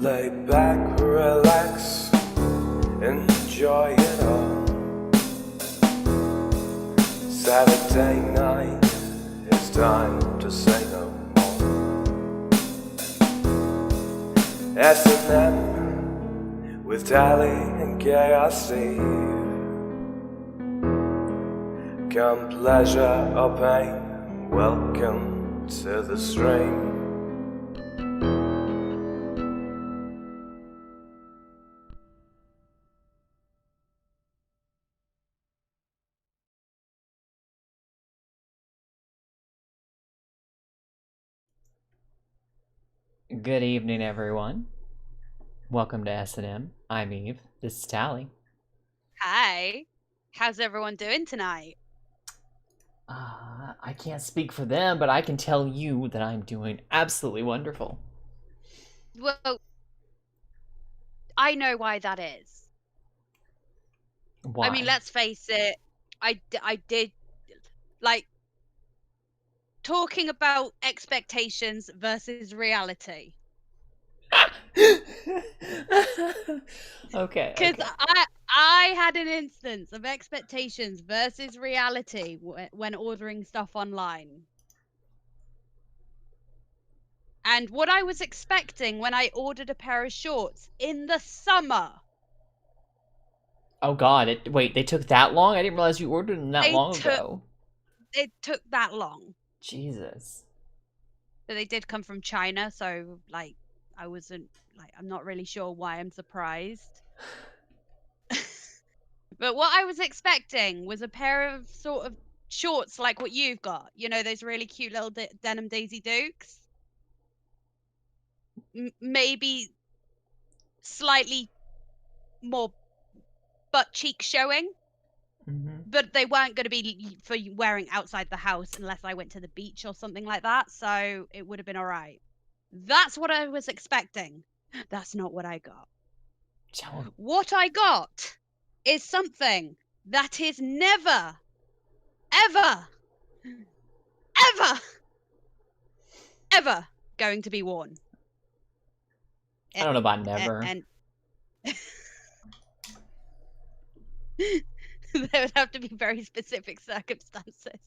Lay back, relax, enjoy it all. Saturday night, it's time to say no more. S&M with Tally and KRC. Come pleasure or pain, welcome to the stream. Good evening, everyone. Welcome to S&M. I'm Eve. This is Tally. Hi. How's everyone doing tonight? I can't speak for them, but I can tell you that I'm doing absolutely wonderful. Well, I know why that is. Why? I mean, let's face it. I did, like, talking about expectations versus reality. Okay. Because I had an instance of expectations versus reality when ordering stuff online. And what I was expecting when I ordered a pair of shorts in the summer. Oh God! Wait, they took that long? I didn't realize you ordered them that long ago. It took that long. Jesus. But they did come from China, so like I wasn't like I'm not really sure why I'm surprised. But what I was expecting was a pair of sort of shorts like what you've got. You know, those really cute little denim Daisy Dukes. Maybe slightly more butt cheek showing. But they weren't going to be for wearing outside the house unless I went to the beach or something like that. So it would have been all right. That's what I was expecting. That's not what I got. What I got is something that is never, ever, ever, ever going to be worn. I don't know about never. And there would have to be very specific circumstances.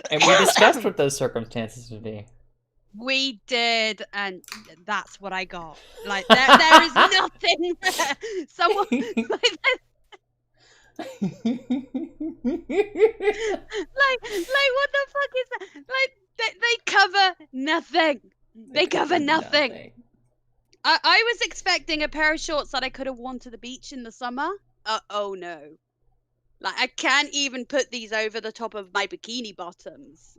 And we discussed what those circumstances would be. We did, and that's what I got. Like there is nothing there. Someone like what the fuck is that? Like they cover nothing. They cover nothing. I was expecting a pair of shorts that I could have worn to the beach in the summer. Oh no. Like I can't even put these over the top of my bikini bottoms.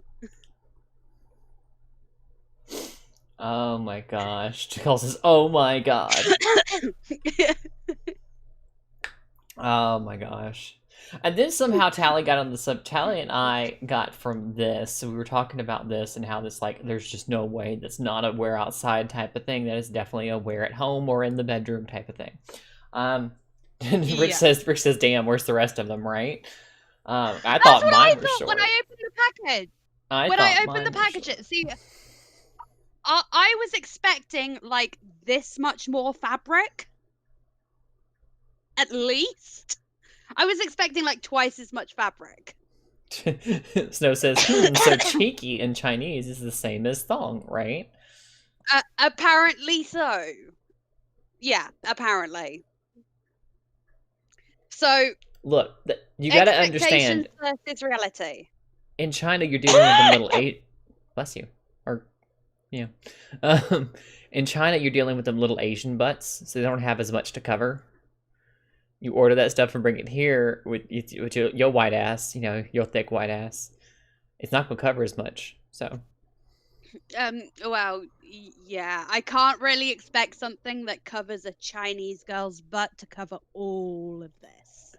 Oh my gosh. Chikal says, oh my god. Oh my gosh. And then somehow Tally got on the sub. Tally and I got from this. So we were talking about this and how this, like, there's just no way that's not a wear outside type of thing. That is definitely a wear at home or in the bedroom type of thing. Rick says, damn, where's the rest of them, right? I thought mine were short. When I opened the package. When I opened the package, see, I was expecting like this much more fabric. At least. I was expecting like twice as much fabric. Snow says, so cheeky in Chinese is the same as thong, right? Apparently so. Yeah, apparently. So look, you gotta understand. Versus reality. In China, you're dealing with the middle bless you, or yeah. In China, you're dealing with them little Asian butts, so they don't have as much to cover. You order that stuff and bring it here with your white ass, you know, your thick white ass. It's not gonna cover as much, so. Well, yeah, I can't really expect something that covers a Chinese girl's butt to cover all of this.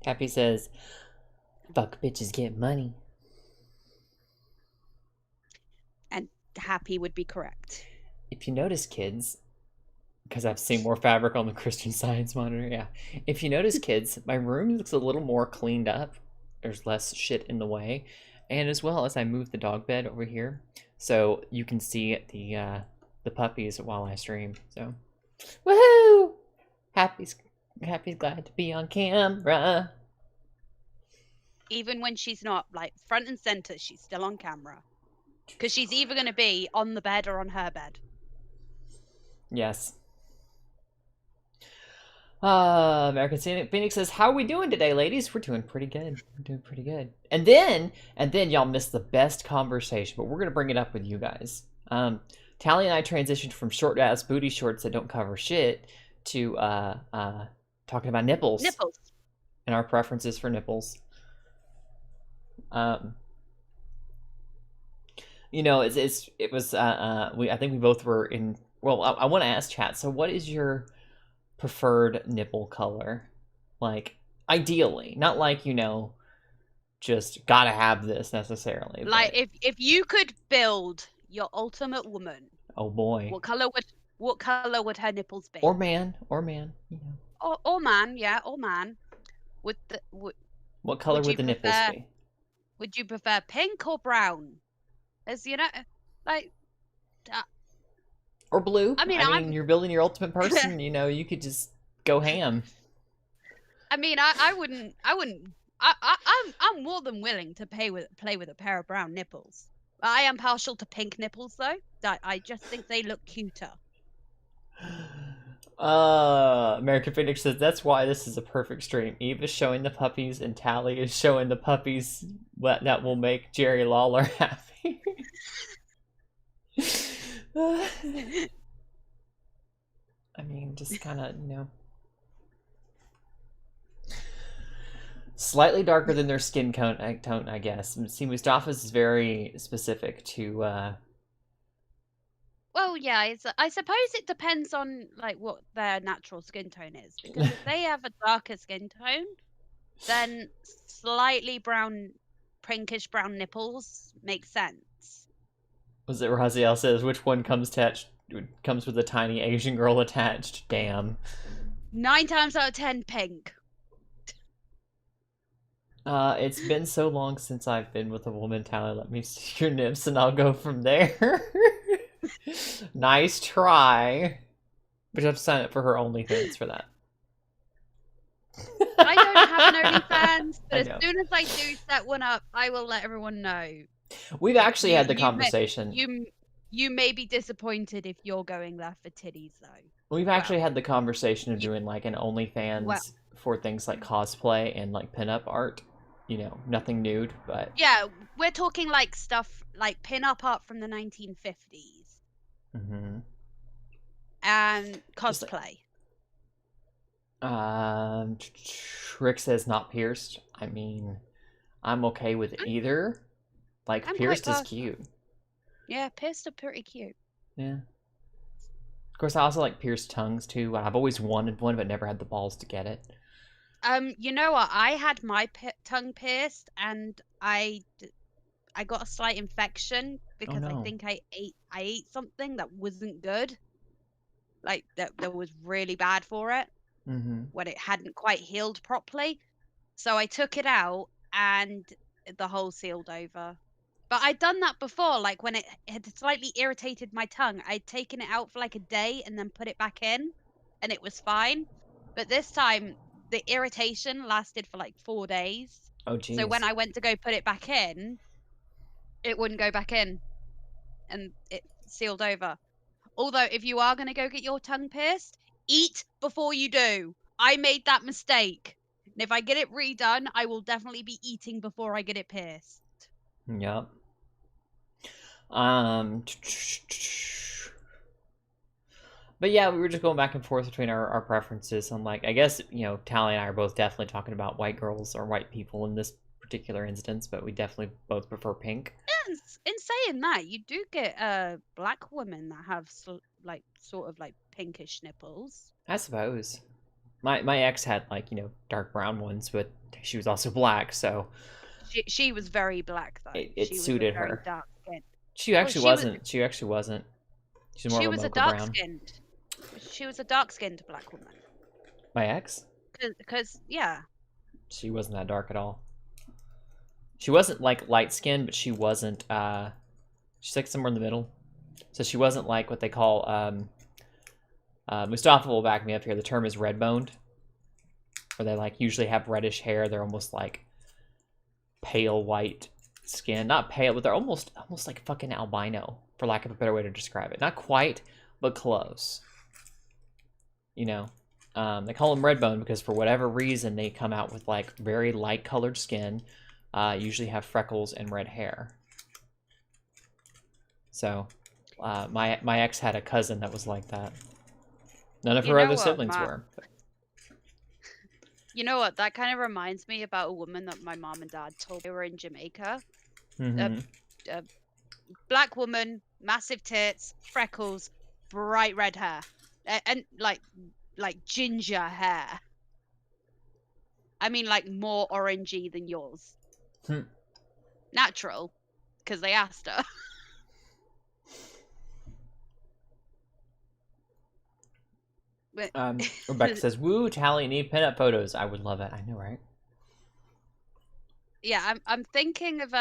Happy says, fuck bitches get money. And Happy would be correct. If you notice, kids, because I've seen more fabric on the Christian Science monitor, yeah. If you notice, kids, my room looks a little more cleaned up. There's less shit in the way. And as well as I moved the dog bed over here, so you can see the the puppies while I stream. So, woohoo! Happy's glad to be on camera. Even when she's not, like, front and center, she's still on camera. Because she's either going to be on the bed or on her bed. Yes. American Phoenix says, "How are we doing today, ladies? We're doing pretty good. We're doing pretty good." And then y'all missed the best conversation, but we're gonna bring it up with you guys. Tally and I transitioned from short ass booty shorts that don't cover shit to talking about nipples. Nipples. And our preferences for nipples. You know, it was I think we both were in. Well, I want to ask chat. So, what is your preferred nipple color? Like, ideally, not like, you know, just gotta have this necessarily. Like, but... if you could build your ultimate woman, oh boy, what color would her nipples be? Or man, you know. Or man, yeah, or man. What color would the nipples be? Would you prefer pink or brown? As you know, like. Or blue. I mean, you're building your ultimate person. You know, you could just go ham. I mean, I wouldn't. I'm more than willing to play with a pair of brown nipples. I am partial to pink nipples, though. I just think they look cuter. American Phoenix says that's why this is a perfect stream. Eva's showing the puppies, and Tally is showing the puppies that will make Jerry Lawler happy. I mean, just kind of, you know, slightly darker than their skin tone, I guess. See, Mustafa's is very specific to. Well, yeah, I suppose it depends on like what their natural skin tone is. Because if they have a darker skin tone, then slightly brown, pinkish brown nipples make sense. Was it Raziel says, which one comes with a tiny Asian girl attached? Damn. 9 times out of 10, pink. It's been so long since I've been with a woman, Tally. Let me see your nips and I'll go from there. Nice try. But you have to sign up for her OnlyFans for that. I don't have an OnlyFans, but as soon as I do set one up, I will let everyone know. We've actually had the conversation. You may be disappointed if you're going there for titties, though. We've actually had the conversation of doing like an OnlyFans for things like cosplay and like pinup art. You know, nothing nude, but yeah, we're talking like stuff like pinup art from the 1950s. Mm-hmm. And cosplay. Rick says not pierced. I mean, I'm okay with either. Like, pierced is cute. Yeah, pierced are pretty cute. Yeah. Of course, I also like pierced tongues, too. I've always wanted one, but never had the balls to get it. You know what? I had my tongue pierced, and I got a slight infection because I think I ate something that wasn't good. Like, that was really bad for it. Mm-hmm. When it hadn't quite healed properly. So I took it out, and the hole sealed over. But I'd done that before, like when it had slightly irritated my tongue. I'd taken it out for like a day and then put it back in, and it was fine. But this time, the irritation lasted for like 4 days. Oh, geez. So when I went to go put it back in, it wouldn't go back in, and it sealed over. Although, if you are going to go get your tongue pierced, eat before you do. I made that mistake. And if I get it redone, I will definitely be eating before I get it pierced. Yep. But yeah, we were just going back and forth between our preferences. And like, I guess, you know, Tally and I are both definitely talking about white girls or white people in this particular instance, but we definitely both prefer pink. Yeah, in saying that, you do get black women that have sort of like pinkish nipples. I suppose. My ex had like, you know, dark brown ones, but she was also black, so she was very black though. It suited her. Dark skin. She actually wasn't. She actually wasn't. She's more of a dark brown. skinned. She was a dark-skinned black woman. My ex? Because yeah. She wasn't that dark at all. She wasn't like light-skinned, but she wasn't. She's like somewhere in the middle. So she wasn't like what they call, Mustafa will back me up here. The term is red boned, where they like usually have reddish hair. They're almost like pale white skin, not pale, but they're almost like fucking albino, for lack of a better way to describe it. Not quite, but close. You know, they call them red bone because for whatever reason they come out with like very light colored skin, usually have freckles and red hair. So, my ex had a cousin that was like that. None of her other siblings were. But... You know what? That kind of reminds me about a woman that my mom and dad told me. They were in Jamaica. Mm-hmm. A black woman, massive tits, freckles, bright red hair, and like ginger hair. I mean, like more orangey than yours. Natural, because they asked her. Rebecca says, "Woo, Tally, need pinup photos." I would love it. I know, right? Yeah, I'm thinking of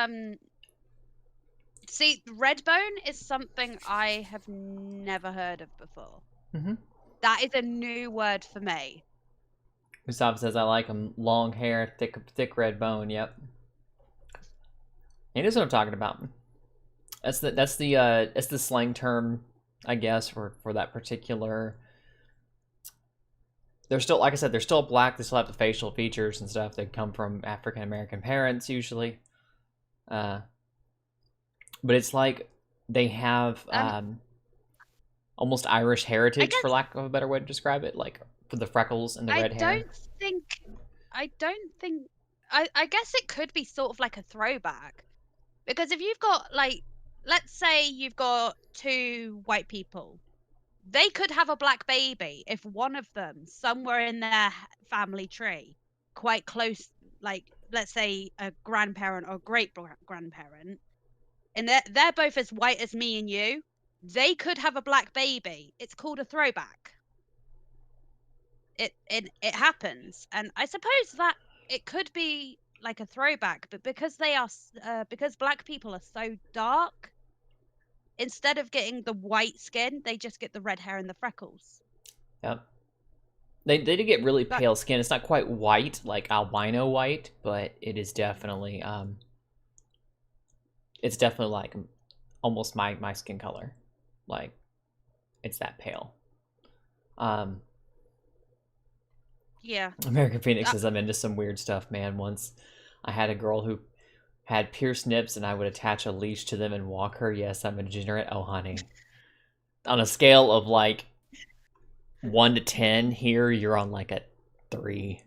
See, Redbone is something I have never heard of before. Mm-hmm. That is a new word for me. Gustav says, "I like them long hair, thick red bone." Yep, he knows what I'm talking about. That's the slang term, I guess, for that particular. They're still, like I said, they're still black. They still have the facial features and stuff. They come from African American parents usually, but it's like they have almost Irish heritage, for lack of a better way to describe it, like for the freckles and the red hair. I guess it could be sort of like a throwback, because if you've got like, let's say you've got two white people. They could have a black baby if one of them, somewhere in their family tree, quite close, like, let's say a grandparent or great-grandparent, and they're both as white as me and you, they could have a black baby. It's called a throwback. It happens. And I suppose that it could be like a throwback, but because because black people are so dark, instead of getting the white skin, they just get the red hair and the freckles. Yep. They do get really pale skin. It's not quite white, like albino white, but it is definitely it's definitely like almost my skin color. Like it's that pale. Yeah. American Phoenix says, "I'm into some weird stuff, man. Once I had a girl who had pierced nips and I would attach a leash to them and walk her. Yes, I'm a degenerate. Oh, honey. On a scale of like 1 to 10 here, you're on like a 3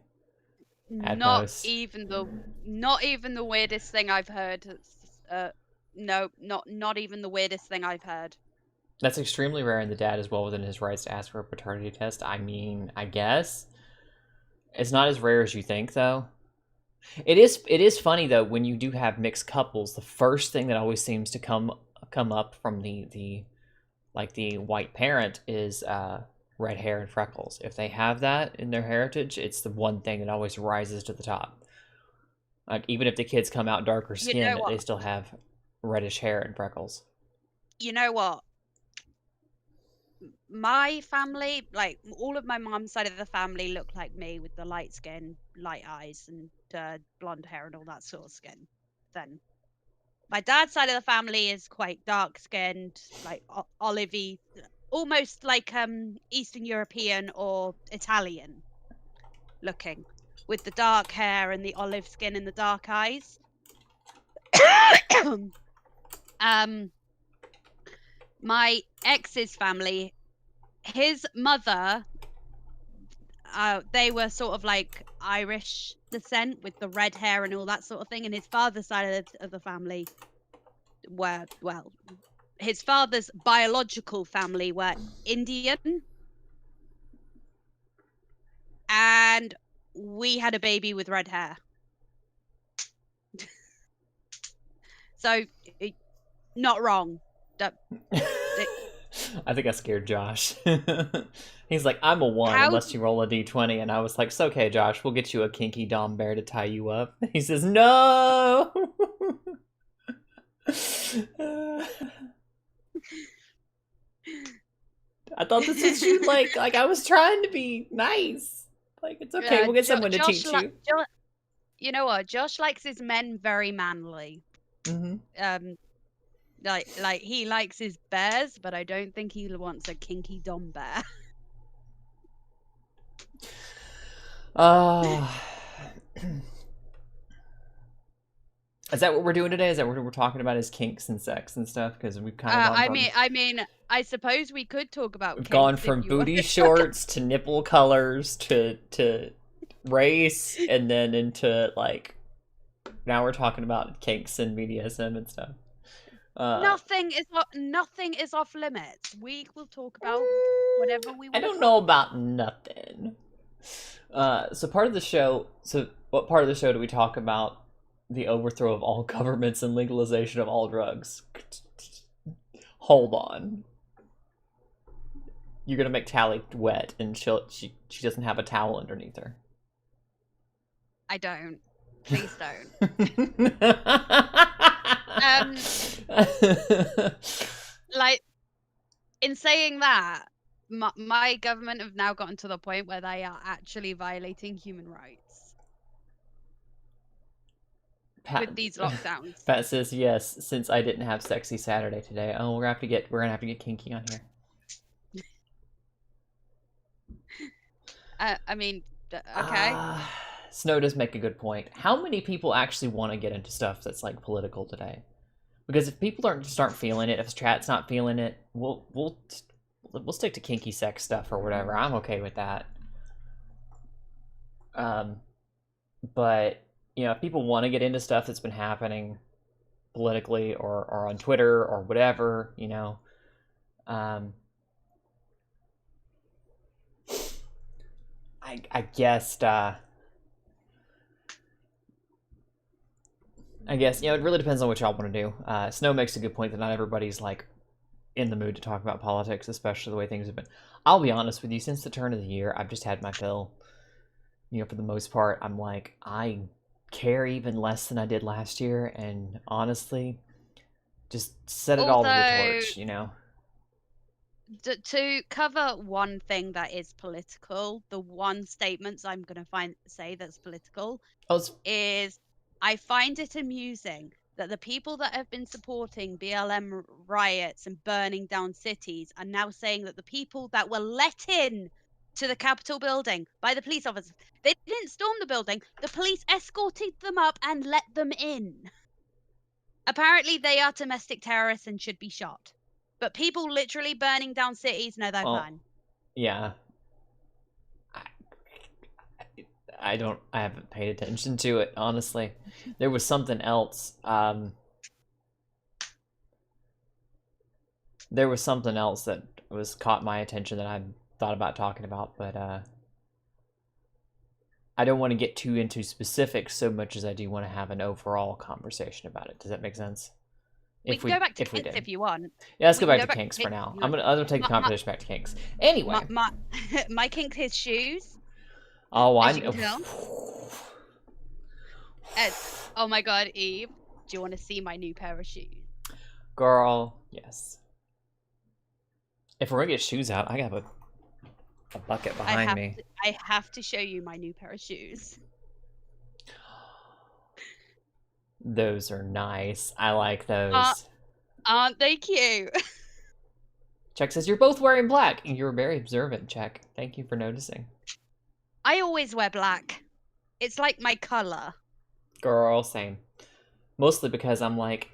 at most. Not even the weirdest thing I've heard. No, not even the weirdest thing I've heard. That's extremely rare, and the dad is well within his rights to ask for a paternity test. I mean, I guess. It's not as rare as you think, though. It is funny though when you do have mixed couples. The first thing that always seems to come up from the white parent is red hair and freckles. If they have that in their heritage, it's the one thing that always rises to the top. Like even if the kids come out darker skinned, they still have reddish hair and freckles. You know what? My family, like all of my mom's side of the family, look like me with the light skin, light eyes, and blonde hair and all that sort of skin. Then my dad's side of the family is quite dark skinned, like olivey, almost like Eastern European or Italian looking, with the dark hair and the olive skin and the dark eyes. My ex's family, his mother, they were sort of like Irish descent with the red hair and all that sort of thing, and his father's side of the family were, well, his father's biological family were Indian, and we had a baby with red hair. So, not wrong. I think I scared Josh. He's like, "I'm a 1 unless you roll a d20," and I was like, "It's okay, Josh. We'll get you a kinky Dom bear to tie you up." He says, "No." thought this was you. Like I was trying to be nice. Like, it's okay. We'll get someone to teach you. You know what? Josh likes his men very manly. Mm-hmm. Like he likes his bears, but I don't think he wants a kinky dom bear. Is that what we're doing today? Is that what we're talking about? Is kinks and sex and stuff? Because we've kind of gone I mean, I suppose we could talk about. We've gone from booty shorts to nipple colors to race, and then into like now we're talking about kinks and BDSM and stuff. Nothing is off limits. We will talk about whatever we want. I don't know about nothing. So part of the show. So what part of the show do we talk about? The overthrow of all governments and legalization of all drugs. Hold on. You're gonna make Tally wet, and she doesn't have a towel underneath her. I don't. Please don't. Like, in saying that, my government have now gotten to the point where they are actually violating human rights. With these lockdowns. Pat says yes, since I didn't have sexy Saturday today. Oh, we're gonna have to get kinky on here. I mean, okay. Snow does make a good point. How many people actually want to get into stuff that's like political today? Because if people aren't feeling it, if chat's not feeling it, we'll stick to kinky sex stuff or whatever. I'm okay with that. But you know, if people want to get into stuff that's been happening politically or on Twitter or whatever, you know, I guess, you know, it really depends on what y'all want to do. Snow makes a good point that not everybody's, like, in the mood to talk about politics, especially the way things have been. I'll be honest with you, since the turn of the year, I've just had my fill. You know, for the most part, I'm like, I care even less than I did last year, and honestly, just set it all to the torch, you know? To cover one thing that is political, the one statement I'm going to say that's political is I find it amusing that the people that have been supporting BLM riots and burning down cities are now saying that the people that were let in to the Capitol building by the police officers, they didn't storm the building, the police escorted them up and let them in. Apparently they are domestic terrorists and should be shot. But people literally burning down cities, no, they're fine. Yeah. I haven't paid attention to it, honestly. There was something else. There was something else that caught my attention that I thought about talking about, but I don't want to get too into specifics so much as I do want to have an overall conversation about it. Does that make sense? We can go back to kinks if you want. Yeah, let's go back to kinks for now. I'm gonna take the conversation back to kinks. Anyway, my kink is shoes. Oh, I know. Oh my god, Eve, do you want to see my new pair of shoes? Girl, yes. If we're gonna get shoes out, I have a bucket behind me. I have to show you my new pair of shoes. Those are nice. I like those. Aren't they cute? Check says you're both wearing black. You're very observant, Check. Thank you for noticing. I always wear black. It's like my color. Girl, same. Mostly because I'm like,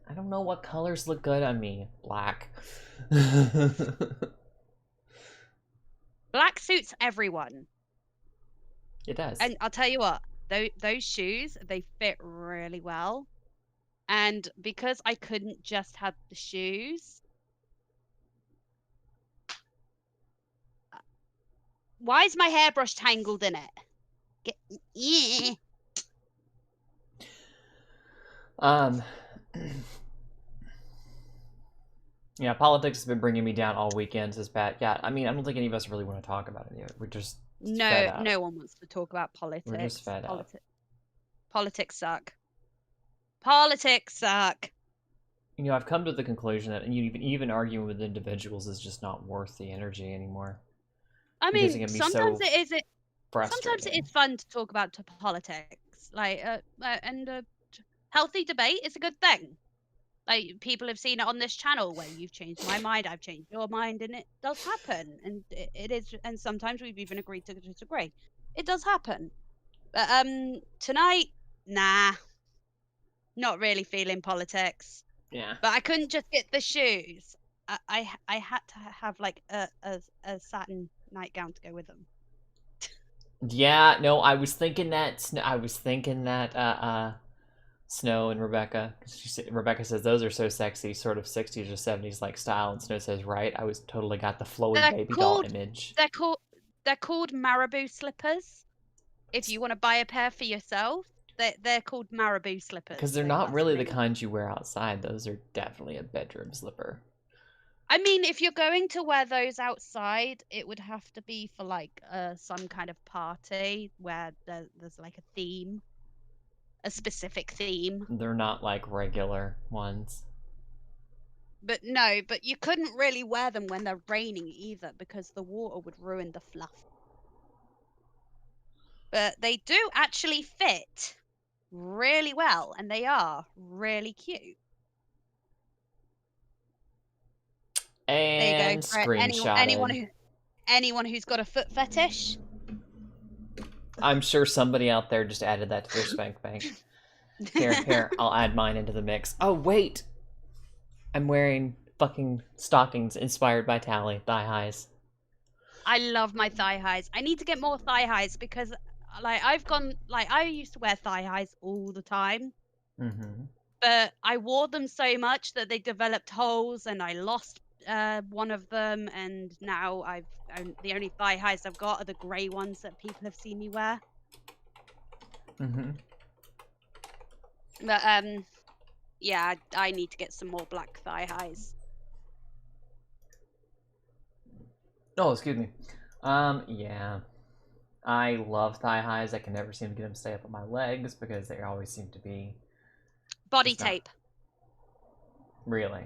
I don't know what colors look good on me. Black. Black suits everyone. It does. And I'll tell you what, those shoes, they fit really well. And because I couldn't just have the shoes... Why is my hairbrush tangled in it? Yeah. Yeah, politics has been bringing me down all weekend, says Pat. Yeah, I mean, I don't think any of us really want to talk about it yet. We're just no one wants to talk about politics. We're just fed up. Politics suck. Politics suck. I've come to the conclusion that even arguing with individuals is just not worth the energy anymore. I Because it mean, can be sometimes so it is. Sometimes it frustrating. is fun to talk about politics, healthy debate is a good thing. Like, people have seen it on this channel where you've changed my mind, I've changed your mind, and it does happen. And it is, and sometimes we've even agreed to disagree. It does happen. But tonight, nah, not really feeling politics. Yeah. But I couldn't just get the shoes. I had to have like a satin nightgown to go with them. Yeah, no, I was thinking that Snow and Rebecca. Rebecca says those are so sexy, sort of 60s or 70s like style, and Snow says right. I was totally got the flowy They're baby doll called image. they're called marabou slippers. If you want to buy a pair for yourself, they're called marabou slippers. Because they're so not that's really the name. kind you wear outside. Those are definitely a bedroom slipper. I mean, if you're going to wear those outside, it would have to be for like some kind of party where there's like a theme, a specific theme. They're not like regular ones. But no, but you couldn't really wear them when they're raining either because the water would ruin the fluff. But they do actually fit really well, and they are really cute. And there you go. For screenshotted. anyone who's got a foot fetish. I'm sure somebody out there just added that to their spank bank. Here, I'll add mine into the mix. Oh, wait! I'm wearing fucking stockings inspired by Tally, thigh highs. I love my thigh highs. I need to get more thigh highs because, like, I used to wear thigh highs all the time. Mm-hmm. But I wore them so much that they developed holes, and I lost one of them, and now the only thigh highs I've got are the grey ones that people have seen me wear. Mm-hmm. But yeah, I need to get some more black thigh highs. Oh, excuse me. Yeah. I love thigh highs. I can never seem to get them to stay up on my legs because they always seem to be Body tape. Really?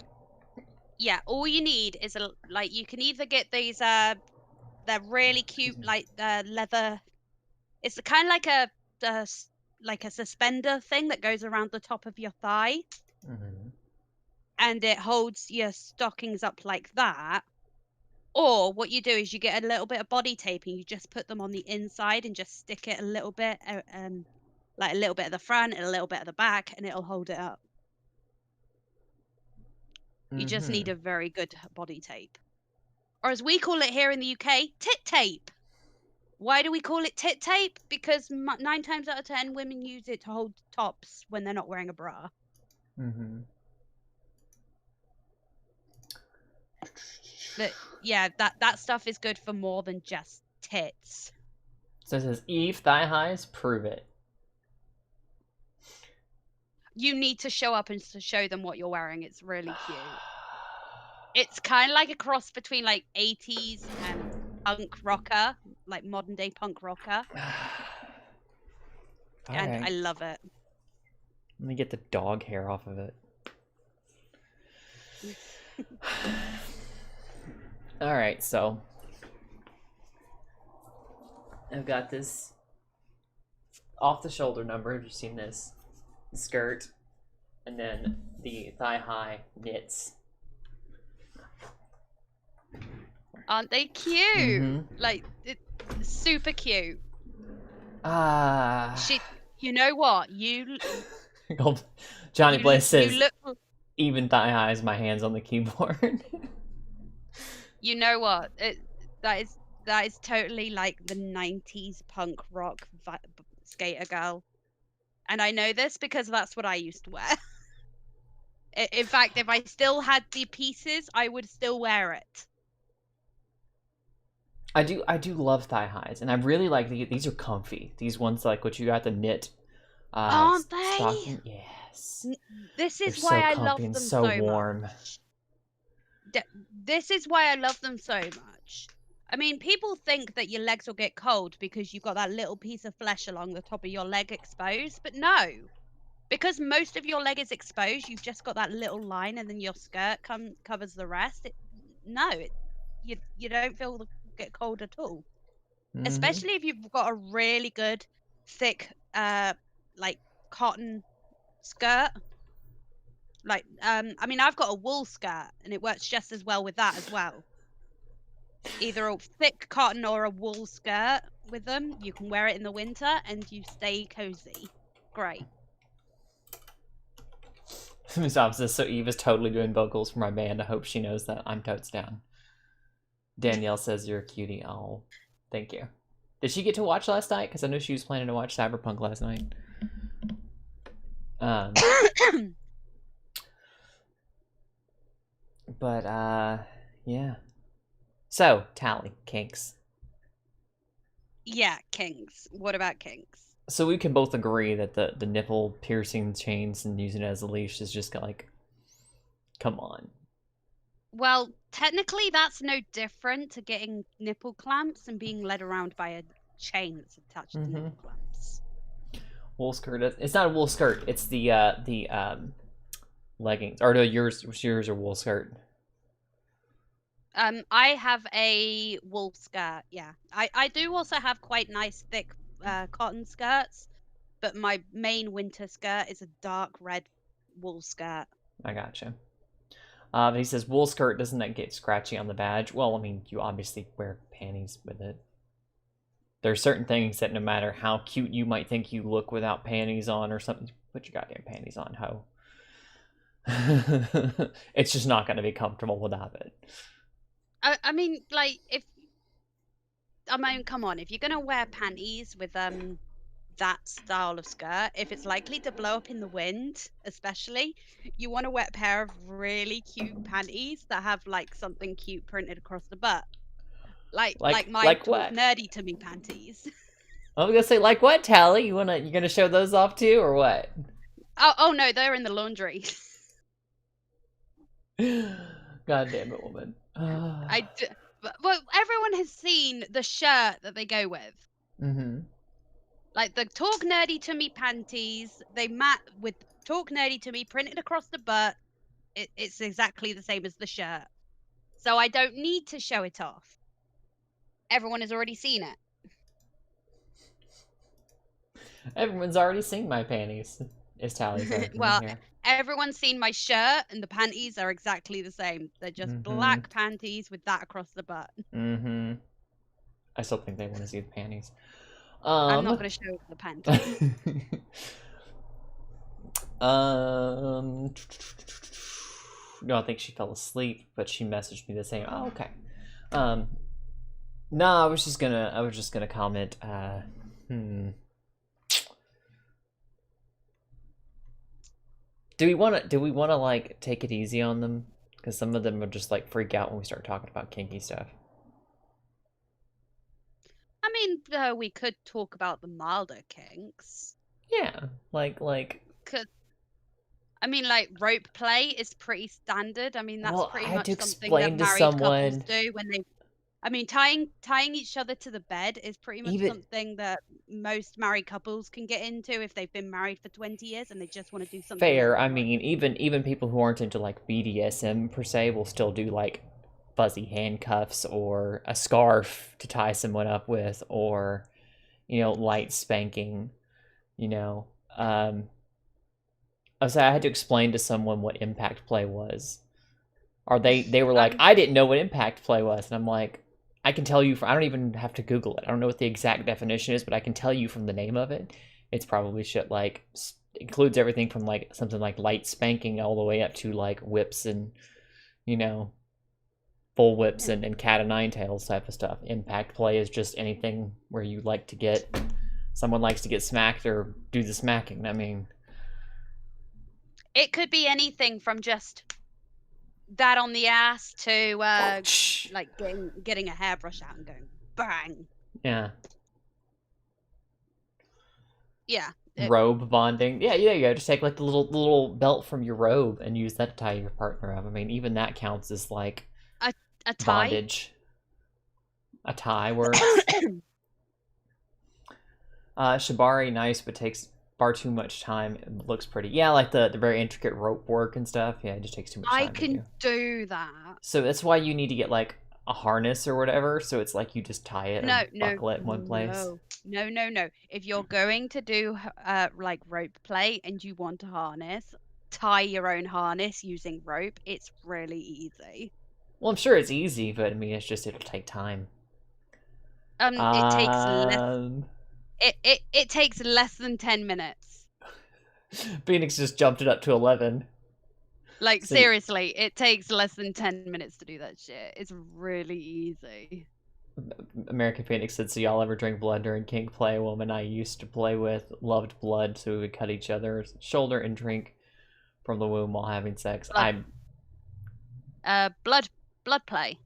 Yeah, all you need is you can either get these they're really cute leather. It's kind of like a suspender thing that goes around the top of your thigh. Mm-hmm. And it holds your stockings up like that. Or what you do is you get a little bit of body tape and you just put them on the inside and just stick it a little bit, like a little bit at the front and a little bit at the back, and it'll hold it up. You just need a very good body tape. Or as we call it here in the UK, tit tape. Why do we call it tit tape? Because 9 times out of 10 women use it to hold tops when they're not wearing a bra. Mm-hmm. But yeah, that stuff is good for more than just tits. So it says, Eve, thigh highs, prove it. You need to show up and to show them what you're wearing. It's really cute. It's kind of like a cross between like 80s and punk rocker, like modern day punk rocker. And right. I love it. Let me get the dog hair off of it. Alright, so I've got this off the shoulder number. Have you seen this? Skirt, and then the thigh high knits. Aren't they cute? Mm-hmm. Like, it's super cute. Ah. You know what? Johnny Blaze says, you look, even thigh highs, my hands on the keyboard. You know what? That is totally like the 90s punk rock skater girl. And I know this because that's what I used to wear. In fact, if I still had the pieces, I would still wear it. I do love thigh highs, and I really like these are comfy. These ones like what you got the knit. Aren't they? Stocking. Yes. This is They're why so I comfy love and them so so warm. much. This is why I love them so much. I mean, people think that your legs will get cold because you've got that little piece of flesh along the top of your leg exposed, but no. because most of your leg is exposed, you've just got that little line, and then your skirt covers the rest. You don't get cold at all, especially if you've got a really good thick like cotton skirt. Like I mean, I've got a wool skirt, and it works just as well with that as well. Either a thick cotton or a wool skirt with them. You can wear it in the winter, and you stay cozy. Great. Miss Ops says, so Eve is totally doing vocals for my band. I hope she knows that. I'm totes down. Danielle says you're a cutie. Oh, thank you. Did she get to watch last night? Because I know she was planning to watch Cyberpunk last night. But yeah. So, Tally, kinks. Yeah, kinks. What about kinks? So we can both agree that the nipple piercing chains and using it as a leash is just like, come on. Well, technically that's no different to getting nipple clamps and being led around by a chain that's attached to nipple clamps. Wool skirt. It's not a wool skirt. It's the leggings. Or no, yours are wool skirt. I have a wool skirt. Yeah, I do also have quite nice thick cotton skirts, but my main winter skirt is a dark red wool skirt. I gotcha. He says wool skirt, doesn't that get scratchy on the badge? Well, I mean, you obviously wear panties with it. There are certain things that no matter how cute you might think you look without panties on or something, put your goddamn panties on, ho. It's just not going to be comfortable without it. I mean, like, come on, if you're gonna wear panties with that style of skirt, if it's likely to blow up in the wind, especially, you want to wear a pair of really cute panties that have like something cute printed across the butt, like my what? nerdy to me panties. I was gonna say, like what, Tally? You gonna show those off too, or what? Oh no, they're in the laundry. God damn it, woman. Well, everyone has seen the shirt that they go with. Mm-hmm. Like the Talk Nerdy to Me panties, they mat with Talk Nerdy to Me printed across the butt. It's exactly the same as the shirt. So I don't need to show it off. Everyone has already seen it. Everyone's already seen my panties. Is Tally's well, here. Everyone's seen my shirt, and the panties are exactly the same. They're just black panties with that across the butt. Mm-hmm. I still think they want to see the panties. I'm not going to show the panties. No, I think she fell asleep, but she messaged me the same. Oh, okay. No, I was just gonna comment. Do we want to like take it easy on them? Because some of them will just like freak out when we start talking about kinky stuff. I mean, we could talk about the milder kinks. Yeah, like. I mean, like rope play is pretty standard. I mean, that's pretty much something that married couples do when they. I mean, tying each other to the bed is pretty much something that most married couples can get into if they've been married for 20 years and they just want to do something. Fair. I mean, even people who aren't into like BDSM per se will still do like fuzzy handcuffs or a scarf to tie someone up with, or light spanking. I had to explain to someone what impact play was. Or they were like, I didn't know what impact play was, and I'm like, I can tell you I don't even have to Google it. I don't know what the exact definition is, but I can tell you from the name of it. It's probably shit like includes everything from like something like light spanking all the way up to like whips and full whips and cat o' nine tails type of stuff. Impact play is just anything where you like to get someone likes to get smacked or do the smacking. I mean, it could be anything from just that on the ass to like getting a hairbrush out and going bang. Yeah. Robe bonding. Yeah, you go. Just take like the little belt from your robe and use that to tie your partner up. I mean, even that counts as like a tie. Bondage. A tie works. Shibari, nice, but takes far too much time. It looks pretty. Yeah, like the very intricate rope work and stuff. Yeah, it just takes too much time I to can do. do that. So that's why you need to get like a harness or whatever. So it's like you just tie it No, or no, buckle it in one place. no. If you're going to do like rope play and you want a harness, tie your own harness using rope. It's really easy. Well, I'm sure it's easy, but I mean, it's just it'll take time. It takes less. It takes less than 10 minutes. Phoenix just jumped it up to 11. Like So seriously, it takes less than 10 minutes to do that shit. It's really easy. American Phoenix said, "So y'all ever drink blood during kink play? A woman I used to play with loved blood, so we would cut each other's shoulder and drink from the womb while having sex." Blood play.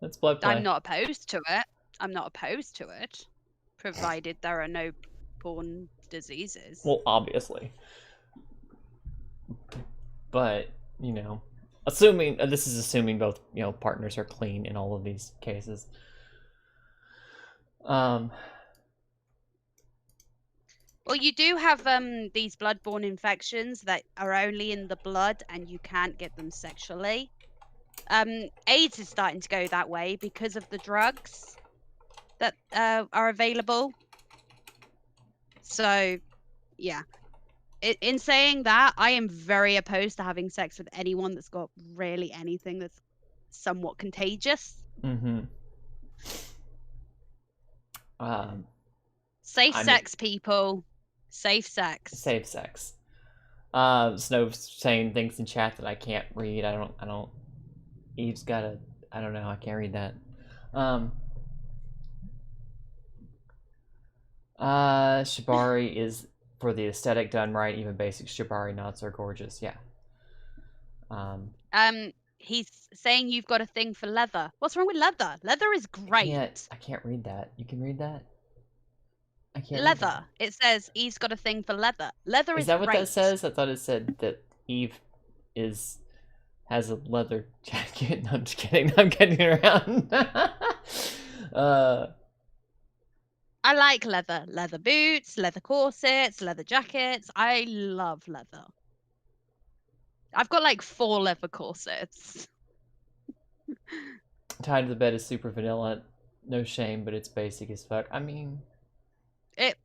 That's blood play. I'm not opposed to it. Provided there are no born diseases. Well, obviously. But, you know, assuming this is assuming both, you know, partners are clean in all of these cases. Well, you do have these bloodborne infections that are only in the blood and you can't get them sexually. AIDS is starting to go that way because of the drugs that are available. So, yeah. In saying that, I am very opposed to having sex with anyone that's got really anything that's somewhat contagious. Safe sex, people. Safe sex. Safe sex. Snow's saying things in chat that I can't read. I don't. Eve's got a. I don't know. I can't read that. Shibari is for the aesthetic done right. Even basic Shibari knots are gorgeous. Yeah. He's saying you've got a thing for leather. What's wrong with leather? Leather is great. I can't read that. You can read that? I can't leather. It says Eve's got a thing for leather. Leather is that what great. that says? I thought it said that Eve has a leather jacket. No, I'm just kidding. I'm getting around. I like leather. Leather boots, leather corsets, leather jackets. I love leather. I've got like 4 leather corsets. Tied to the bed is super vanilla. No shame, but it's basic as fuck. I mean, it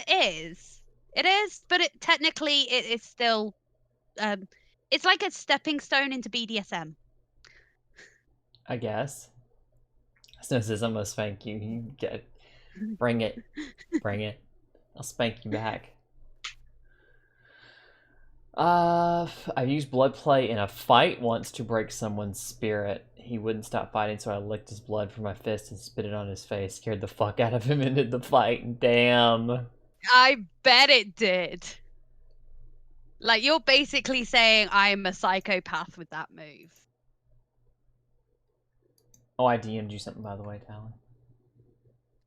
is. It is, but technically it is still it's like a stepping stone into BDSM. I guess. Snow says, "I'm gonna spank you. You get it. Bring it. Bring it. I'll spank you back." I've used blood play in a fight once to break someone's spirit. He wouldn't stop fighting, so I licked his blood from my fist and spit it on his face. Scared the fuck out of him and ended the fight. Damn. I bet it did. Like, you're basically saying I'm a psychopath with that move. Oh, I DM'd you something, by the way, Talon.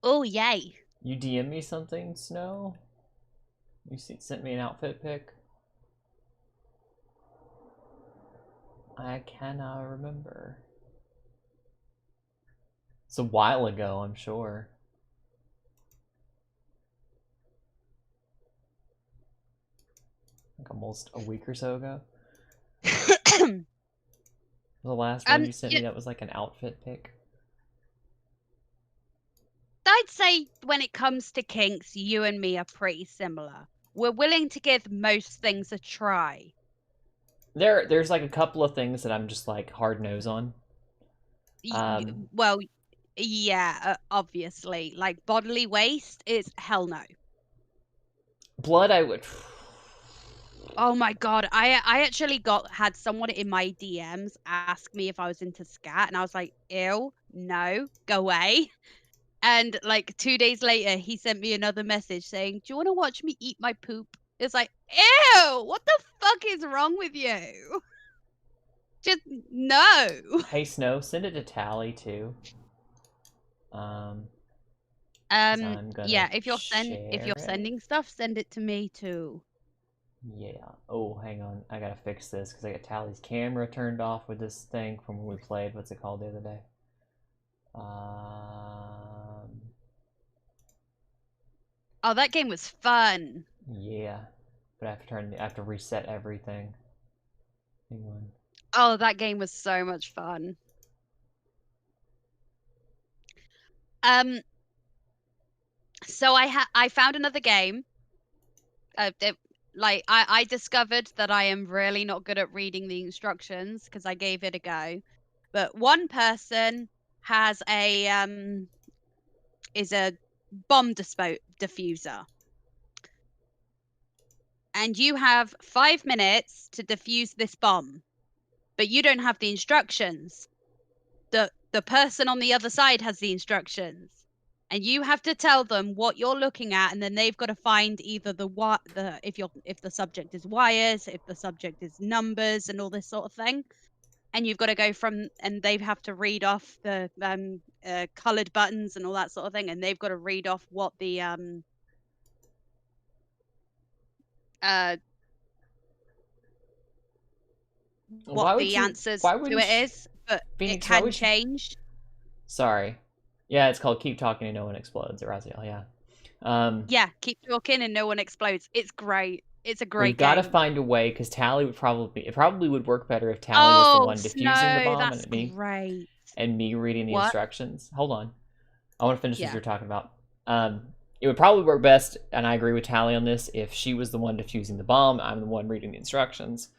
Oh, yay. You DM'd me something, Snow? You sent me an outfit pic? I cannot remember. It's a while ago, I'm sure. Like almost a week or so ago. The last one you sent me that was like an outfit pic. I'd say when it comes to kinks, you and me are pretty similar. We're willing to give most things a try. There's like a couple of things that I'm just like hard nose on. Well, yeah, obviously. Like bodily waste is hell no. Blood, I would. Oh my god, I actually had someone in my DMs ask me if I was into scat, and I was like, ew, no, go away. And like 2 days later, he sent me another message saying, "Do you want to watch me eat my poop?" It's like, ew, what the fuck is wrong with you? Just no. Hey Snow, send it to Tally too. Yeah, if you're sending stuff, send it to me too. Yeah. Oh, hang on. I gotta fix this because I got Tally's camera turned off with this thing from when we played. What's it called the other day? Oh, that game was fun. Yeah, but I have to reset everything. Hang on. Oh, that game was so much fun. So I found another game. I discovered that I am really not good at reading the instructions because I gave it a go. But one person has is a bomb diffuser. And you have 5 minutes to defuse this bomb. But you don't have the instructions. The person on the other side has the instructions. And you have to tell them what you're looking at, and then they've got to find either if the subject is wires, if the subject is numbers, and all this sort of thing. And you've got to go and they have to read off the colored buttons and all that sort of thing, and they've got to read off what the answers to it is, but Phoenix, it can change. Sorry. Yeah, it's called Keep Talking and No One Explodes, Raziel, yeah. Yeah, keep talking and no one explodes. It's great. It's a great We've got to game. find a way, because Tally it probably would work better if Tally was the one defusing the bomb and me reading the instructions. Hold on. I want to finish what you're talking about. It would probably work best, and I agree with Tally on this, if she was the one defusing the bomb, I'm the one reading the instructions.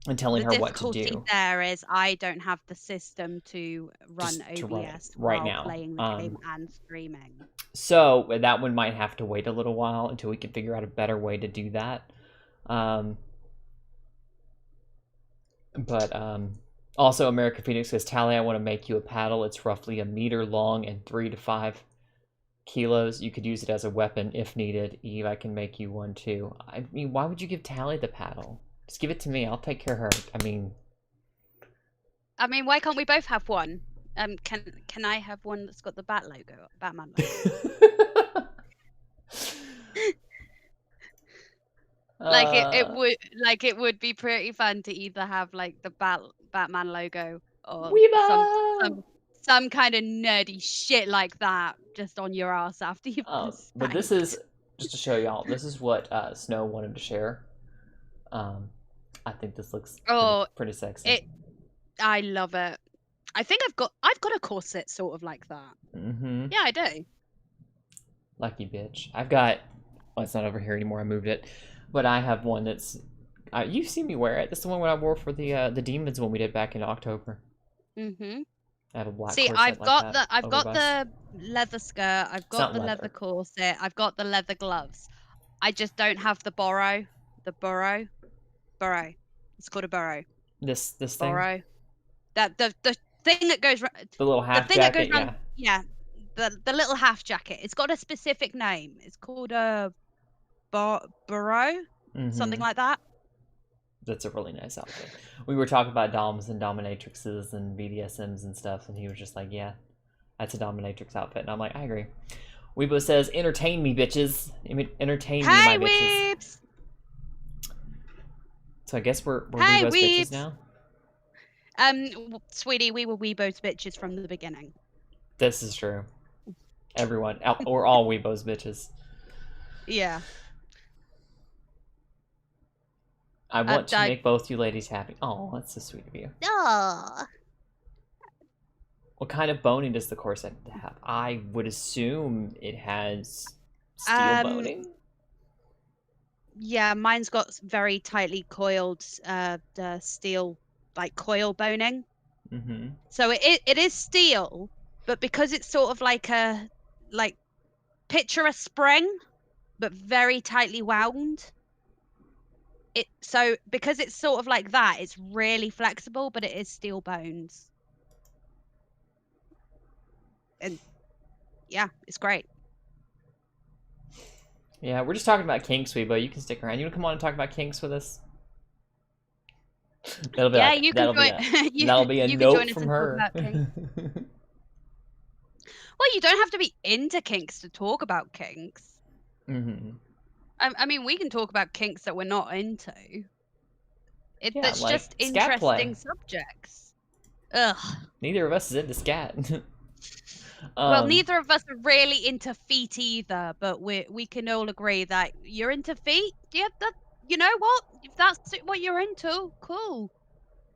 And telling her what to do. The difficulty there is I don't have the system to run OBS right now, playing the game and streaming. So that one might have to wait a little while until we can figure out a better way to do that. Also, America Phoenix says, Tally, I want to make you a paddle. It's roughly 1 meter long and 3 to 5 kilos. You could use it as a weapon if needed. Eve, I can make you one too. I mean, why would you give Tally the paddle? Just give it to me. I'll take care of her. I mean, why can't we both have one? Can I have one that's got the Batman logo? it would be pretty fun to either have like the Batman logo or some kind of nerdy shit like that just on your ass after you've been spanked. But this is just to show y'all. This is what Snow wanted to share. I think this looks pretty sexy. I love it. I think I've got a corset sort of like that. Mm-hmm. Yeah, I do. Lucky bitch. I've got. Well, it's not over here anymore. I moved it, but I have one that's. You've seen me wear it. That's the one I wore for the demons one we did back in October. Mm-hmm. I have a black. See, I've got the leather skirt. I've got the leather corset. I've got the leather gloves. I just don't have the burrow. The burrow. It's called a burrow. This thing. Burrow. That the thing that goes. The little half jacket. Yeah. The little half jacket. It's got a specific name. It's called a burrow. Mm-hmm. Something like that. That's a really nice outfit. We were talking about doms and dominatrixes and BDSMs and stuff, and he was just like, "Yeah, that's a dominatrix outfit." And I'm like, "I agree." Weebo says, "Entertain me, bitches. Entertain me, my bitches." Weebs! So I guess we're Weebo's bitches now? Sweetie, we were Weebo's bitches from the beginning. This is true. Everyone, we're all Weebo's bitches. Yeah. I want to make both you ladies happy. Oh, that's so sweet of you. Aww. What kind of boning does the corset have? I would assume it has steel boning. Yeah, mine's got very tightly coiled steel, like coil boning. Mm-hmm. So it is steel, but because it's sort of like picture a spring, but very tightly wound. So because it's sort of like that, it's really flexible, but it is steel bones. And yeah, it's great. Yeah, we're just talking about kinks, Weebo. You can stick around. You want to come on and talk about kinks with us? That'll be you can join. That'll be a note from her. Well, you don't have to be into kinks to talk about kinks. Mm-hmm. I mean, we can talk about kinks that we're not into. That's like just interesting subjects. Ugh. Neither of us is into scat. Well, neither of us are really into feet either, but we can all agree that you're into feet. Yeah, that you know what? If that's what you're into, cool.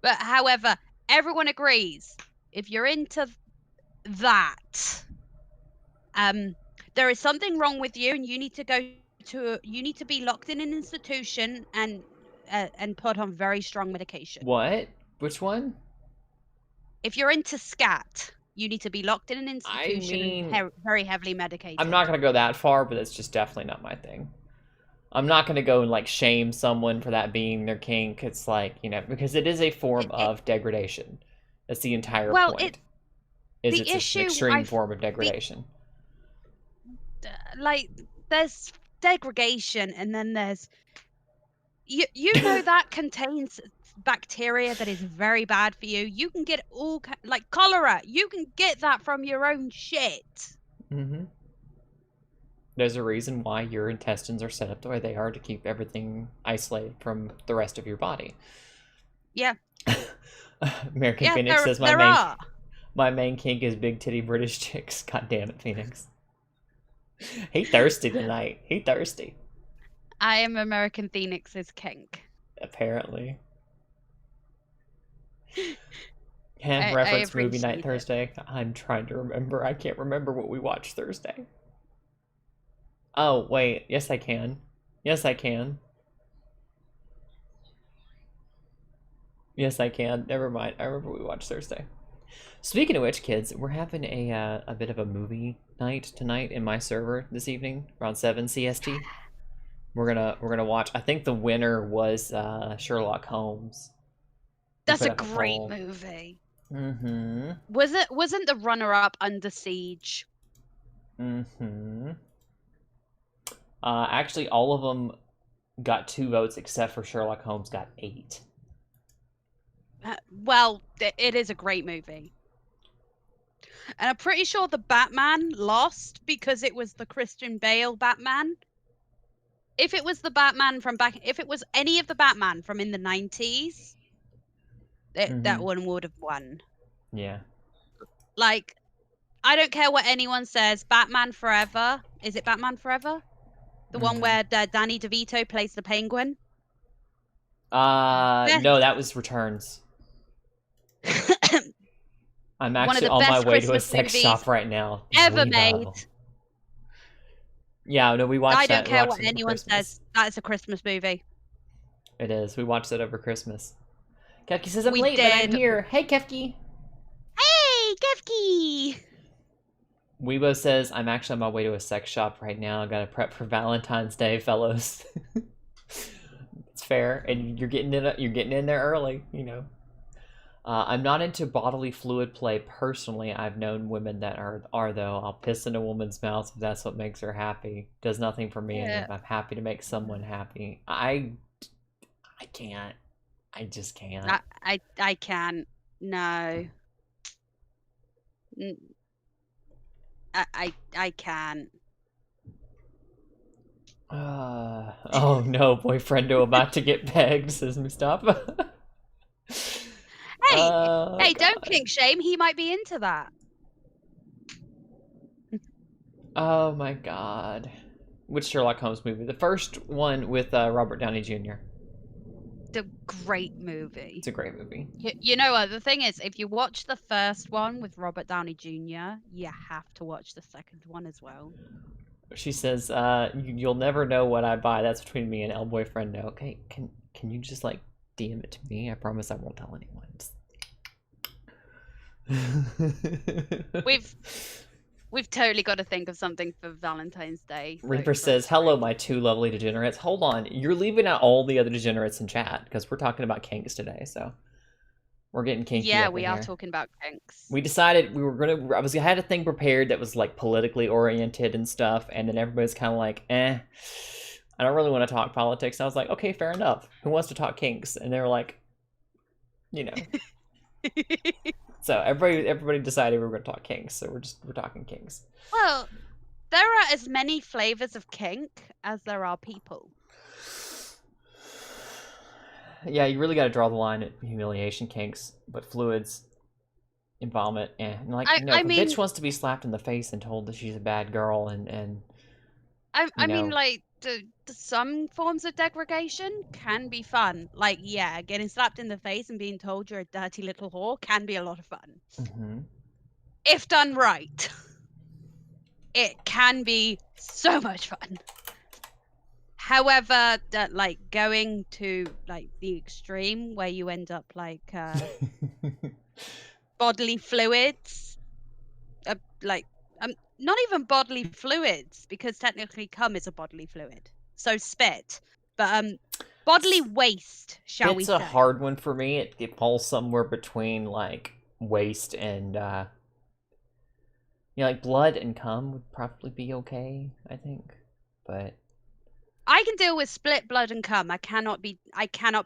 But however, everyone agrees if you're into that, there is something wrong with you, and you need to you need to be locked in an institution and put on very strong medication. What? Which one? If you're into scat, you need to be locked in an institution mean, and very heavily medicated. I'm not gonna go that far, but it's just definitely not my thing. I'm not gonna go and like shame someone for that being their kink. It's like, you know, because it is a form of degradation. That's the entire point. It's an extreme form of degradation. Like, there's degradation, and then there's you know that contains bacteria that is very bad for you. You can get like cholera. You can get that from your own shit. Mm-hmm. There's a reason why your intestines are set up the way they are to keep everything isolated from the rest of your body. Yeah. American Phoenix says my main kink is big titty British chicks. God damn it, Phoenix. He thirsty tonight. He thirsty. I am American Phoenix's kink. Apparently. Reference movie night Thursday. I'm trying to remember. I can't remember what we watched Thursday. Oh, wait. Yes, I can. Yes, I can. Yes, I can. Never mind. I remember we watched Thursday. Speaking of which, kids, we're having a bit of a movie night tonight in my server this evening around 7 CST. We're gonna watch. I think the winner was Sherlock Holmes. That's a great movie. Mm-hmm. Wasn't the runner-up Under Siege? Mm-hmm. Actually, all of them got 2 votes except for Sherlock Holmes got 8. Well, it is a great movie. And I'm pretty sure the Batman lost because it was the Christian Bale Batman. If it was the Batman from if it was any of the Batman from in the 90s, that one would have won. Yeah. Like, I don't care what anyone says. Batman Forever. Is it Batman Forever? The one where Danny DeVito plays the Penguin? No, that was Returns. I'm actually on my way to a sex shop right now. Ever made. Yeah, no, we watched that. I don't care what anyone says. That's a Christmas movie. It is. We watched it over Christmas. Kefki says I'm late, but I'm here. Hey, Kefki. Hey, Kefki. Weebo says I'm actually on my way to a sex shop right now. I gotta prep for Valentine's Day, fellows. It's fair, and you're getting in there early, you know. I'm not into bodily fluid play personally. I've known women that are though. I'll piss in a woman's mouth if that's what makes her happy. Does nothing for me, and if I'm happy to make someone happy, I can't. I just can't. I can't. No. I can't. Oh no, boyfriendo about to get pegged, says Mustafa. Hey, don't kink shame. He might be into that. Oh my god. Which Sherlock Holmes movie? The first one with Robert Downey Jr. It's a great movie. It's a great movie. You know what? The thing is, if you watch the first one with Robert Downey Jr., you have to watch the second one as well. She says, you'll never know what I buy. That's between me and El Boyfriendo. Okay, can you just like DM it to me? I promise I won't tell anyone. We've totally got to think of something for Valentine's Day. Reaper says, hello, my 2 lovely degenerates. Hold on, you're leaving out all the other degenerates in chat, because we're talking about kinks today, so we're getting kinky. Yeah, we are talking about kinks. We decided I had a thing prepared that was like politically oriented and stuff, and then everybody's kind of like, I don't really want to talk politics. And I was like, okay, fair enough. Who wants to talk kinks? And they were like, you know. So everybody decided we were going to talk kinks, so we're talking kinks. Well, there are as many flavors of kink as there are people. Yeah, you really got to draw the line at humiliation kinks, but fluids. and vomit. And like, I if a mean, bitch wants to be slapped in the face and told that she's a bad girl, and I mean, know, like, some forms of degradation can be fun. Like, yeah, getting slapped in the face and being told you're a dirty little whore can be a lot of fun. mm-hmm. If done right, it can be so much fun. However, that like going to like the extreme where you end up like bodily fluids, like not even bodily fluids, because technically cum is a bodily fluid, so spit, but bodily waste, shall we Spit's a say. hard one for me. It falls somewhere between like waste and like blood and cum would probably be okay, I think. But I can deal with split blood and cum. I cannot be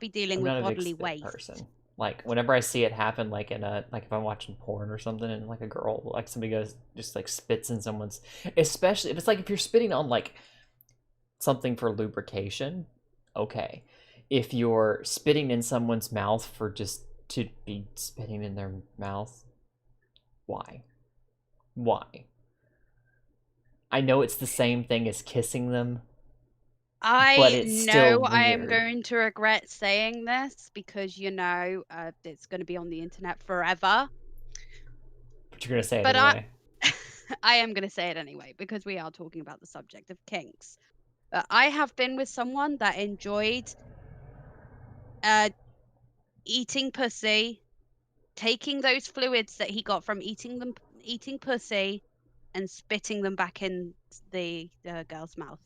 dealing I'm with not a big bodily spit waste. person. Like whenever I see it happen, like in a like if I'm watching porn or something, and like a girl, like somebody goes just like spits in someone's, especially if it's like if you're spitting on like something for lubrication, okay. If you're spitting in someone's mouth for just to be spitting in their mouth, why? Why? I know it's the same thing as kissing them, but it's still know I am weird. going to regret saying this because it's going to be on the internet forever. But you're gonna say it But anyway. I am going to say it anyway because we are talking about the subject of kinks. I have been with someone that enjoyed eating pussy, taking those fluids that he got from eating pussy, and spitting them back in the girl's mouth.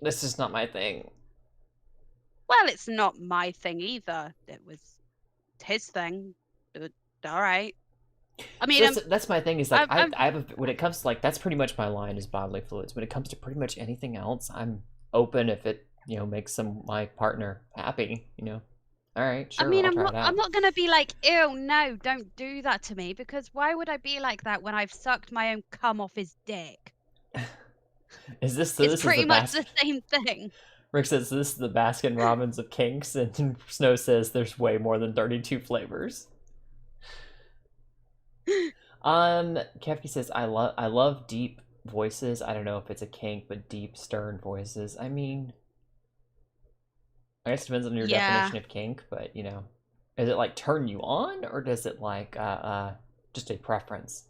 This is not my thing. Well, it's not my thing either. It was his thing. But, all right. I mean, So that's my thing. Is like I'm I have when it comes to like that's pretty much my line is bodily fluids. When it comes to pretty much anything else, I'm open if it makes my partner happy. All right, sure, I'll try it out. I'm not gonna be like, ew, no, don't do that to me, because why would I be like that when I've sucked my own cum off his dick? Is this It's pretty much the same thing. Rick says this is the Baskin Robbins of kinks, and Snow says there's way more than 32 flavors. Kefki says I love deep voices. I don't know if it's a kink, but deep, stern voices. I mean, I guess it depends on your definition of kink, but is it like turn you on, or does it like just a preference?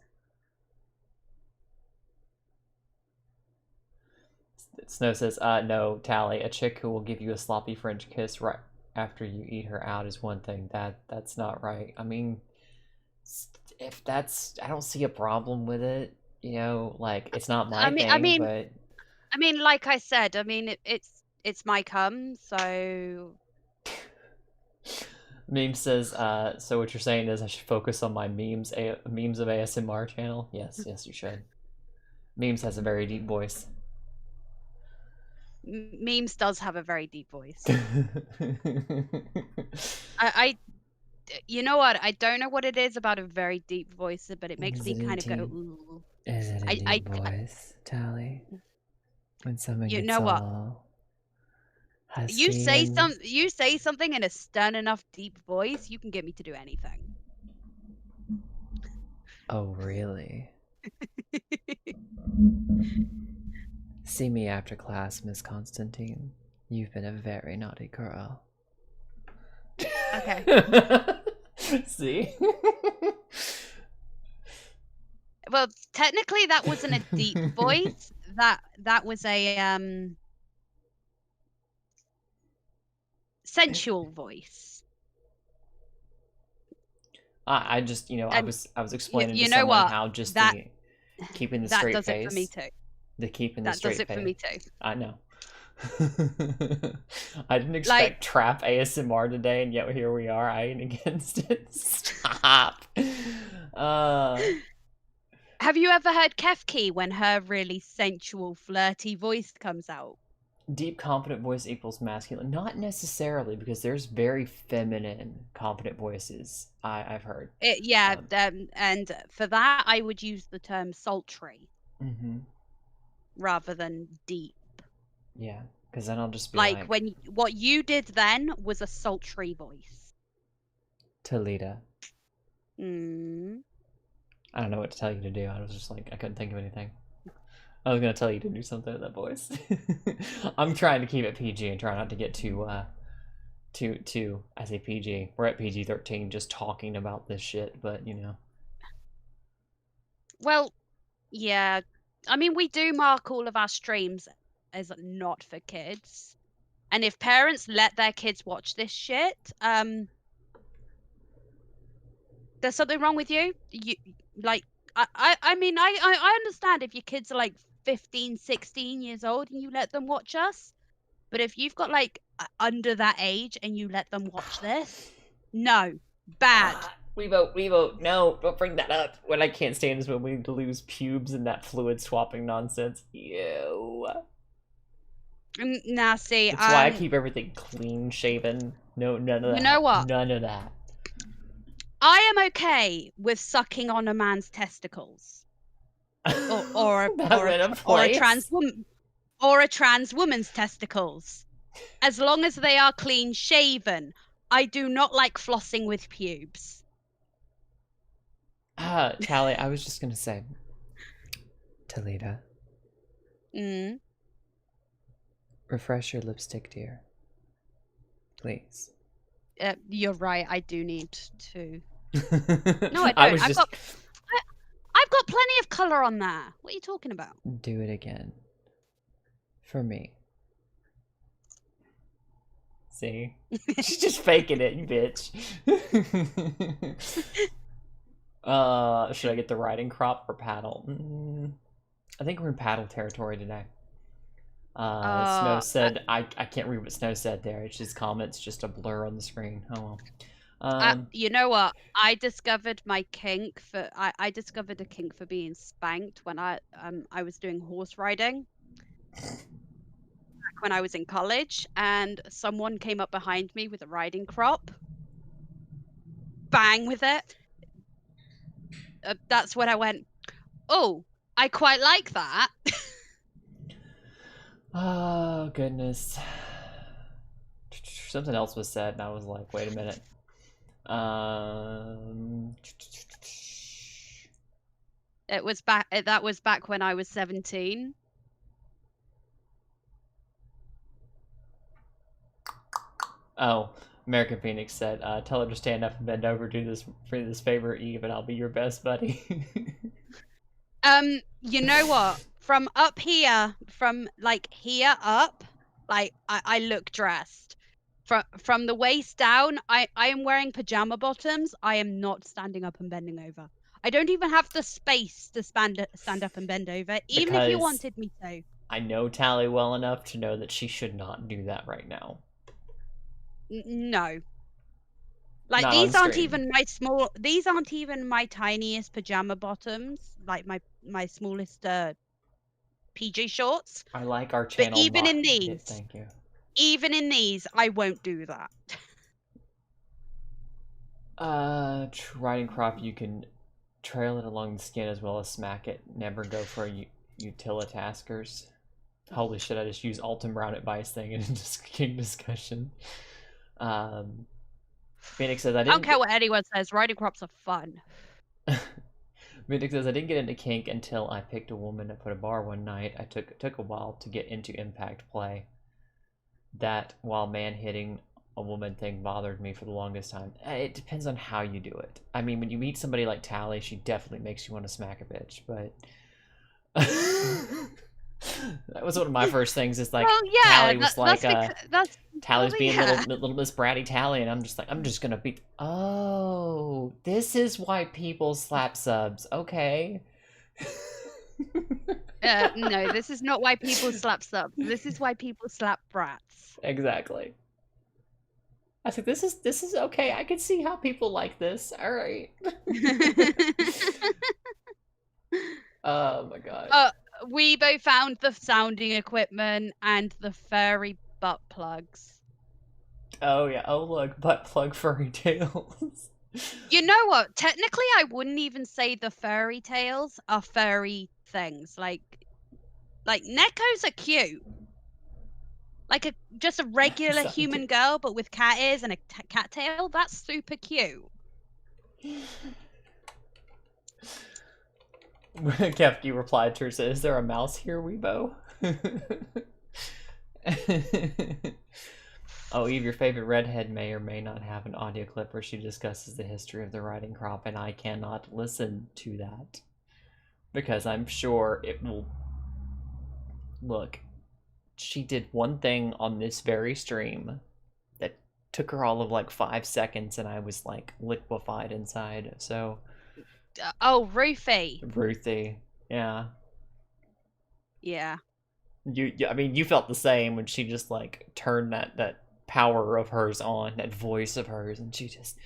Snow says, no, Tally, a chick who will give you a sloppy French kiss right after you eat her out is one thing. That's not right. I mean, if I don't see a problem with it. Like it's not my thing, but I mean, like I said, I mean it's my cum, so. Meme says, so what you're saying is I should focus on my memes of ASMR channel? Yes, you should. Memes has a very deep voice. Memes does have a very deep voice. You know what? I don't know what it is about a very deep voice, but it makes me kind of go, ooh. Is it a deep voice, Tally? When someone gets all husky you say something in a stern enough deep voice, you can get me to do anything. Oh, really? See me after class, Miss Constantine. You've been a very naughty girl. Okay. See? Well, technically that wasn't a deep voice. That was a sensual voice. I just, I was explaining to someone how just keeping the straight face. That does it for me too. The keeping the straight face. That does it for me too. I know. I didn't expect trap ASMR today, and yet here we are. I ain't against it. Stop. Have you ever heard Kefki when her really sensual, flirty voice comes out? Deep, confident voice equals masculine. Not necessarily, because there's very feminine, confident voices I've heard. And for that, I would use the term sultry. Mm-hmm. rather than deep. Yeah, because then I'll just be Like like, when what you did then was a sultry voice. Talita. Mm. I don't know what to tell you to do. I was just like, I couldn't think of anything. I was gonna tell you to do something with that voice. I'm trying to keep it PG and try not to get too I say PG. We're at PG-13 just talking about this shit, but you know. Well, yeah. I mean, we do mark all of our streams as not for kids. And if parents let their kids watch this shit, there's something wrong with you. You like I mean, I understand if your kids are like 15, 16 years old and you let them watch us. But if you've got like under that age and you let them watch this, no. Bad. We vote. No, don't bring that up. What I can't stand is when we lose pubes and that fluid swapping nonsense. Ew. Now, see, That's why I keep everything clean shaven. No, none of that. You know what? None of that. I am okay with sucking on a man's testicles, or a trans woman, or a trans woman's testicles, as long as they are clean shaven. I do not like flossing with pubes. Tally, I was just gonna say, Talita. Refresh your lipstick, dear. Please. You're right. I do need to. No, I don't. I've got plenty of color on there. What are you talking about? Do it again. For me. See? She's just faking it, you bitch. Should I get the riding crop or paddle? I think we're in paddle territory today. Snow said, I can't read what Snow said there. It's just comments, just a blur on the screen. Oh well. You know what? I discovered my kink for I discovered a kink for being spanked when I was doing horse riding back when I was in college, and someone came up behind me with a riding crop. Bang with it. That's when I went, oh, I quite like that. Oh goodness. Something else was said and I was like, wait a minute. It was back. That was back when I was 17. Oh, American Phoenix said, "Tell her to stand up and bend over. Do this for this favor, Eve, and I'll be your best buddy." You know what? From up here, from like here up, like I look dressed. From the waist down, I am wearing pajama bottoms. I am not standing up and bending over. I don't even have the space to stand up and bend over, even if you wanted me to. I know Tally well enough to know that she should not do that right now. No. Like not these aren't even my small. These aren't even my tiniest pajama bottoms. Like my smallest PJ shorts. I like our channel. But even in these, thank you. Even in these, I won't do that. Riding crop, you can trail it along the skin as well as smack it. Never go for utilitaskers. Holy shit! I just used Alton Brown advice thing in a discussion. Phoenix says I don't care what anyone says. Riding crops are fun. Phoenix says I didn't get into kink until I picked a woman up at a bar one night. I took a while to get into impact play. That while man hitting a woman thing bothered me for the longest time. It depends on how you do it. I mean, when you meet somebody like Tally, she definitely makes you want to smack a bitch, but that was one of my first things. Is like, well, yeah, Tally was Tally's being little Miss Bratty Tally, and I'm just gonna beat. Oh, this is why people slap subs. Okay. No, this is not why people slap subs. This is why people slap brats. Exactly. I think this is okay. I can see how people like this. All right. Oh my god. We both found the sounding equipment and the furry butt plugs. Oh yeah. Oh look, butt plug furry tails. You know what? Technically, I wouldn't even say the furry tails are furry things. Like, Like Neko's are cute. Like just a regular Something human girl, but with cat ears and a cat tail. That's super cute. Kefki replied to her, says, "Is there a mouse here, Weebo?" Oh, Eve, your favorite redhead may or may not have an audio clip where she discusses the history of the riding crop, and I cannot listen to that because I'm sure it will. Look, she did one thing on this very stream that took her all of like 5 seconds, and I was like liquefied inside. So, oh, Ruthie. Ruthie, yeah. Yeah. I mean, you felt the same when she just like turned that power of hers on, that voice of hers, and she just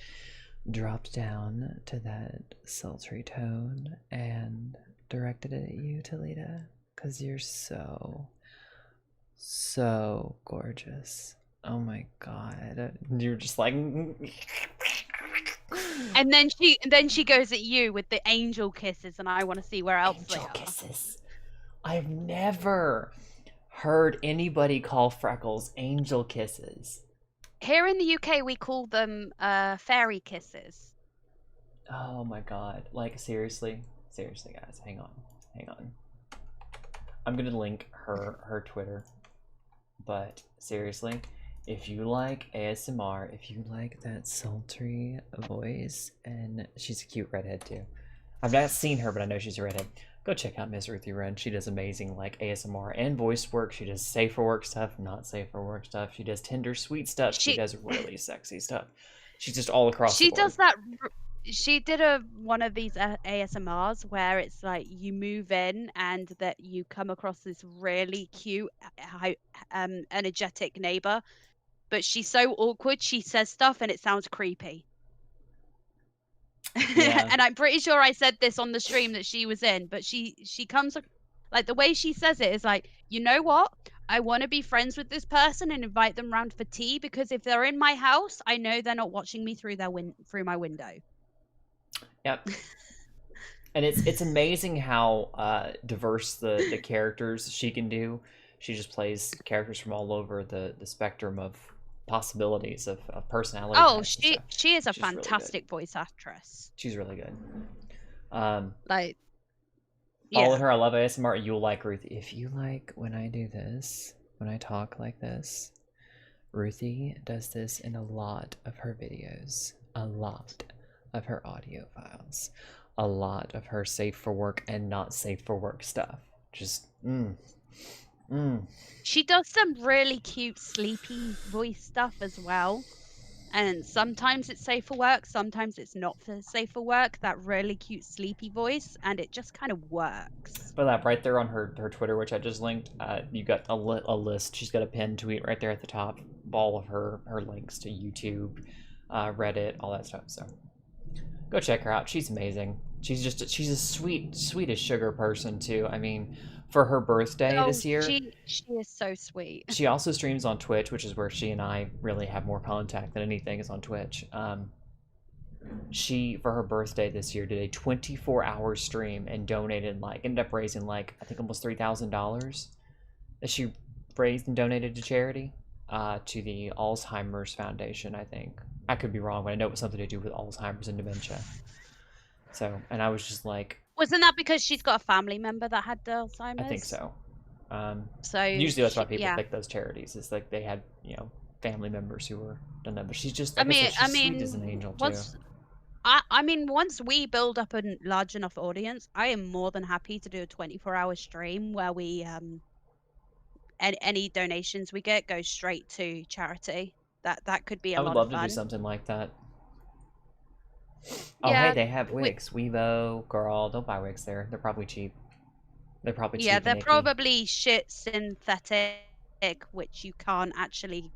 dropped down to that sultry tone and directed it at you, Talita, because you're so gorgeous. Oh my god, you're just like. And then she goes at you with the angel kisses, and I want to see where else they are. Angel kisses. I've never heard anybody call Freckles angel kisses. Here in the UK, we call them fairy kisses. Oh my god. Like, seriously, guys, hang on. I'm gonna link her Twitter. But seriously, if you like ASMR, if you like that sultry voice, and she's a cute redhead too. I've not seen her, but I know she's a redhead. Go check out Miss Ruthie Wren. She does amazing like ASMR and voice work. She does safe for work stuff, not safe for work stuff. She does tender sweet stuff. She does really sexy stuff. She's just all across the board. She does that. She did one of these ASMRs where it's like you move in and that you come across this really cute, energetic neighbor, but she's so awkward. She says stuff and it sounds creepy. Yeah. And I'm pretty sure I said this on the stream that she was in, but she comes like the way she says it is like, you know what? I want to be friends with this person and invite them round for tea, because if they're in my house, I know they're not watching me through through my window. Yep. And it's amazing how diverse the characters she can do. She just plays characters from all over the spectrum of possibilities of personality. Oh, she is a fantastic voice actress. She's really good. Like, follow her. I love ASMR. You'll like Ruthie. If you like when I do this, when I talk like this, Ruthie does this in a lot of her videos. A lot of her audio files. A lot of her safe for work and not safe for work stuff. Just She does some really cute sleepy voice stuff as well, and sometimes it's safe for work, sometimes it's not safe for work. That really cute sleepy voice, and it just kind of works. But that right there on her Twitter, which I just linked, you got a list. She's got a pinned tweet right there at the top, all of her links to YouTube, Reddit, all that stuff. So go check her out. She's amazing. She's a sweet as sugar person too. I mean, for her birthday this year, she is so sweet. She also streams on Twitch, which is where she and I really have more contact than anything is on Twitch. She, for her birthday this year, did a 24-hour stream and ended up raising I think almost $3,000 that she raised and donated to charity, to the Alzheimer's Foundation, I think. I could be wrong, but I know it was something to do with Alzheimer's and dementia. So, and I was just like... Wasn't that because she's got a family member that had Alzheimer's? I think so. So usually that's why people pick those charities. It's like they had, family members who were done that. But she's just, she's sweet as an angel too. I mean, once we build up a large enough audience, I am more than happy to do a 24-hour stream where we any donations we get go straight to charity. That could be a lot of fun. I would love to do something like that. Oh, hey, they have wigs. Weebo, girl, don't buy wigs there. They're probably cheap. They're probably cheap. Yeah, they're probably shit synthetic, which you can't actually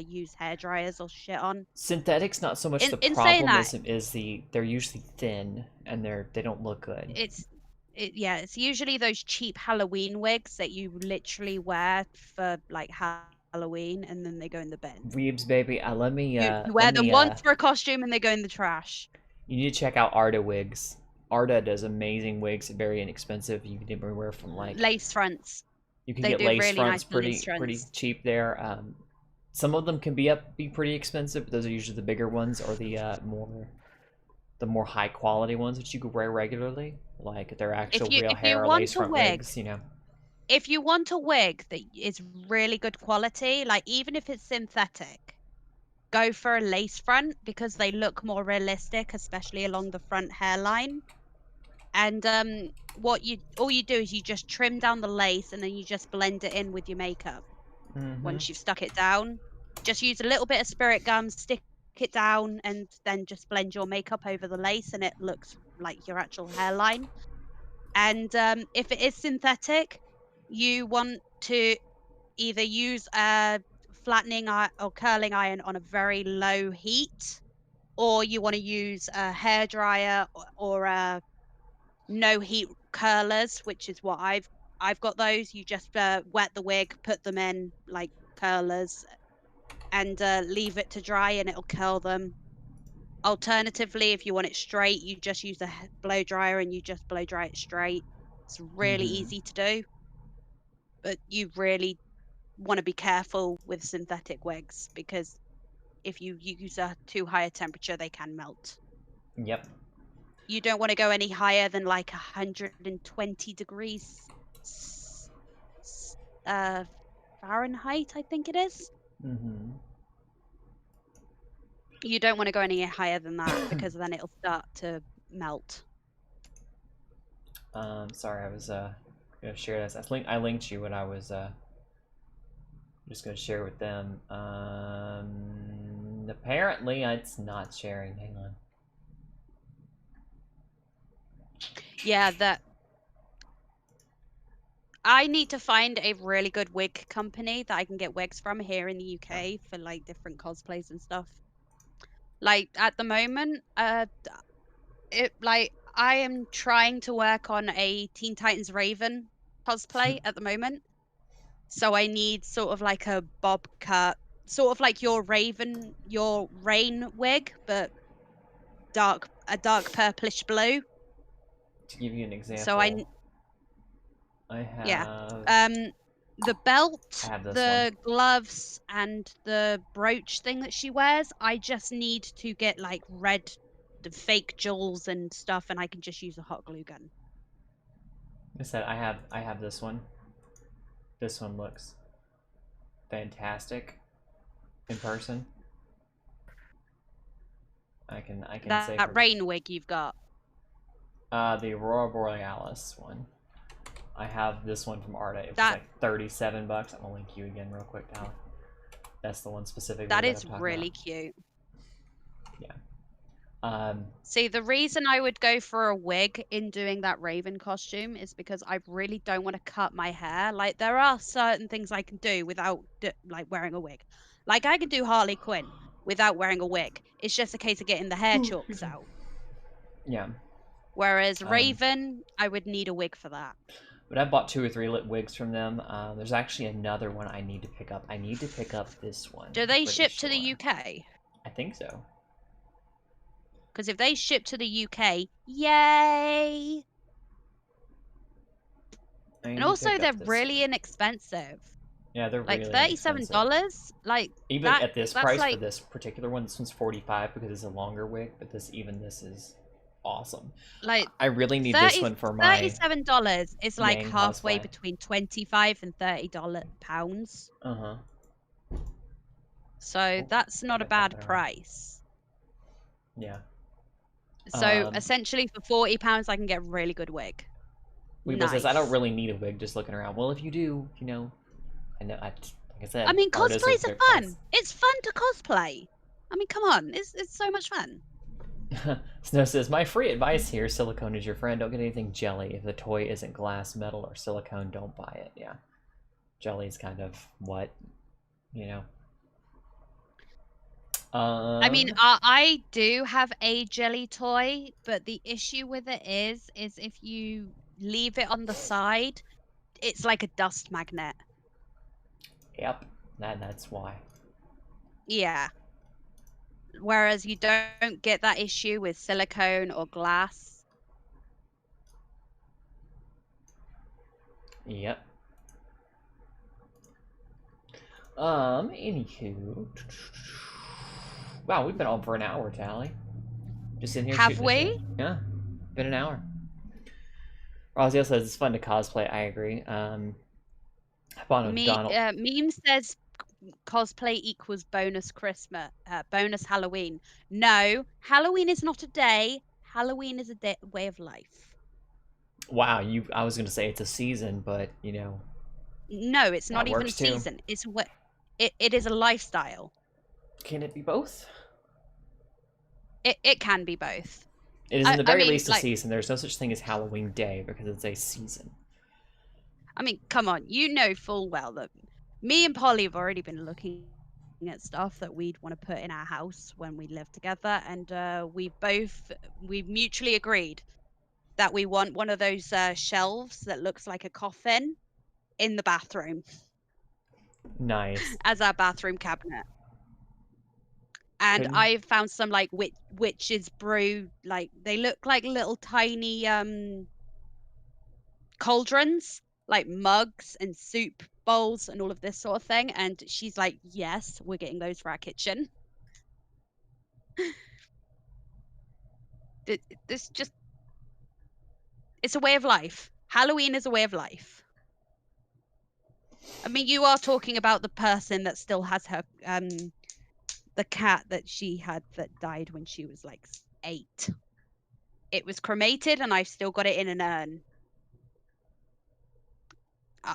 use hair dryers or shit on. Synthetic's not so much the problem is they're usually thin and they don't look good. It's usually those cheap Halloween wigs that you literally wear for like Halloween and then they go in the bin. Weebs, baby, let me you wear them once for a costume and they go in the trash. You need to check out Arda Wigs. Arda does amazing wigs, very inexpensive. You can wear from like lace fronts. You can They get do lace really fronts nice lace pretty fronts. cheap there. Some of them can be pretty expensive, but those are usually the bigger ones or the more high quality ones that you could wear regularly, like their actual real If you hair or want lace a front wig, wigs. You know. if you want a wig that is really good quality, like even if it's synthetic, go for a lace front because they look more realistic, especially along the front hairline. And all you do is you just trim down the lace and then you just blend it in with your makeup. Once you've stuck it down, just use a little bit of spirit gum, stick it down, and then just blend your makeup over the lace, and it looks like your actual hairline. And if it is synthetic, you want to either use a flattening or curling iron on a very low heat, or you want to use a hair dryer or a no heat curlers, which is what I've got those. You just wet the wig, put them in like curlers, and leave it to dry, and it'll curl them. Alternatively, if you want it straight, you just use a blow dryer and you just blow dry it straight. It's really easy to do, but you really want to be careful with synthetic wigs because if you use a too high a temperature, they can melt. Yep. You don't want to go any higher than like 120 degrees Fahrenheit, I think it is. You don't want to go any higher than that because then it'll start to melt. Sorry, I was gonna share this. I linked you what I was just gonna share with them. Apparently it's not sharing. Hang on. Yeah, that I need to find a really good wig company that I can get wigs from here in the UK for like different cosplays and stuff. Like at the moment, I am trying to work on a Teen Titans Raven cosplay at the moment. So I need sort of like a bob cut, sort of like your Raven, your Rain wig, but a dark purplish blue. To give you an example, So I have yeah. The belt, I have this the one. gloves, and the brooch thing that she wears, I just need to get like the fake jewels and stuff, and I can just use a hot glue gun. I said I have this one. This one looks fantastic in person. I can say That rain wig you've got. the Aurora Borealis one. I have this one from Arda. It was like $37. I'm gonna link you again real quick, Tyler. That's the one specifically That is I'm talking really about. cute. Yeah. See, the reason I would go for a wig in doing that Raven costume is because I really don't want to cut my hair. Like, there are certain things I can do without, like, wearing a wig. Like, I can do Harley Quinn without wearing a wig. It's just a case of getting the hair chalks out. Yeah. Whereas Raven, I would need a wig for that. But I bought 2 or 3 wigs from them. There's actually another one I need to pick up. I need to pick up this one. Do they ship to the UK? I think so. Because if they ship to the UK, yay! And also, they're really inexpensive. Yeah, they're like really $37. Like even at this price like... for this particular one, this one's $45 because it's a longer wig. But this is awesome. Like I really need this one for my $37 is like Yang halfway cosplay. between $25 and £30 So that's not a bad price. Yeah. So essentially for £40 I can get a really good wig. Weeble says I don't really need a wig just looking around. Well, if you do, you know, like I said, I mean, cosplays are fun. Price. It's fun to cosplay. I mean, come on, it's so much fun. Snow says, my free advice here, silicone is your friend. Don't get anything jelly. If the toy isn't glass, metal, or silicone, don't buy it. Yeah. Jelly's kind of what, you know. I mean, I do have a jelly toy, but the issue with it is if you leave it on the side, it's like a dust magnet. Yep, that's why. Yeah. Whereas you don't get that issue with silicone or glass. Yep. Anywho. Wow, we've been on for an hour, Tally. Just sitting here Have shooting the we? shit. Yeah. Been an hour. Ozzy says it's fun to cosplay. I agree. Bono Donald. Meme says cosplay equals bonus Christmas, bonus Halloween. No, Halloween is not a day. Halloween is a way of life. Wow, I was gonna say it's a season, but No, it's not that even a works too. season. It's what it is a lifestyle. Can it be both? It can be both. It is in the very least a like, season. There's no such thing as Halloween Day because it's a season. I mean, come on, you know full well that me and Polly have already been looking at stuff that we'd want to put in our house when we live together, and we've mutually agreed that we want one of those shelves that looks like a coffin in the bathroom. Nice. As our bathroom cabinet. And I found some like witch's brew, like they look like little tiny cauldrons, like mugs and soup bowls and all of this sort of thing. And she's like, yes, we're getting those for our kitchen. This just, it's a way of life. Halloween is a way of life. I mean, you are talking about the person that still has her the cat that she had that died when she was like 8. It was cremated and I've still got it in an urn.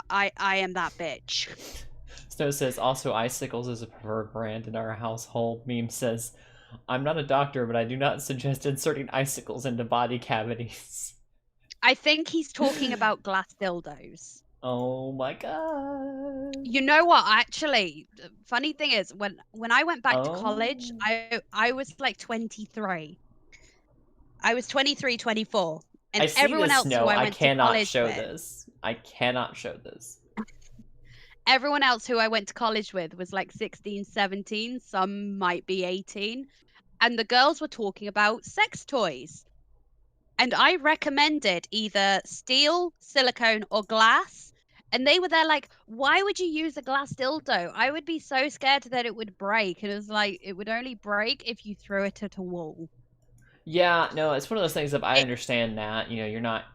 I am that bitch. Snow says also icicles is a preferred brand in our household. Meme says, I'm not a doctor, but I do not suggest inserting icicles into body cavities. I think he's talking about glass dildos. Oh my god. You know what, actually, the funny thing is when I went back to college, I was like 23. I was 23, 24. And I see everyone this, else no, who I I went cannot to college show with, this. I cannot show this. everyone else who I went to college with was like 16, 17. Some might be 18. And the girls were talking about sex toys. And I recommended either steel, silicone, or glass. And they were there like, why would you use a glass dildo? I would be so scared that it would break. And it was like, it would only break if you threw it at a wall. Yeah, no, it's one of those things that I understand that, you're not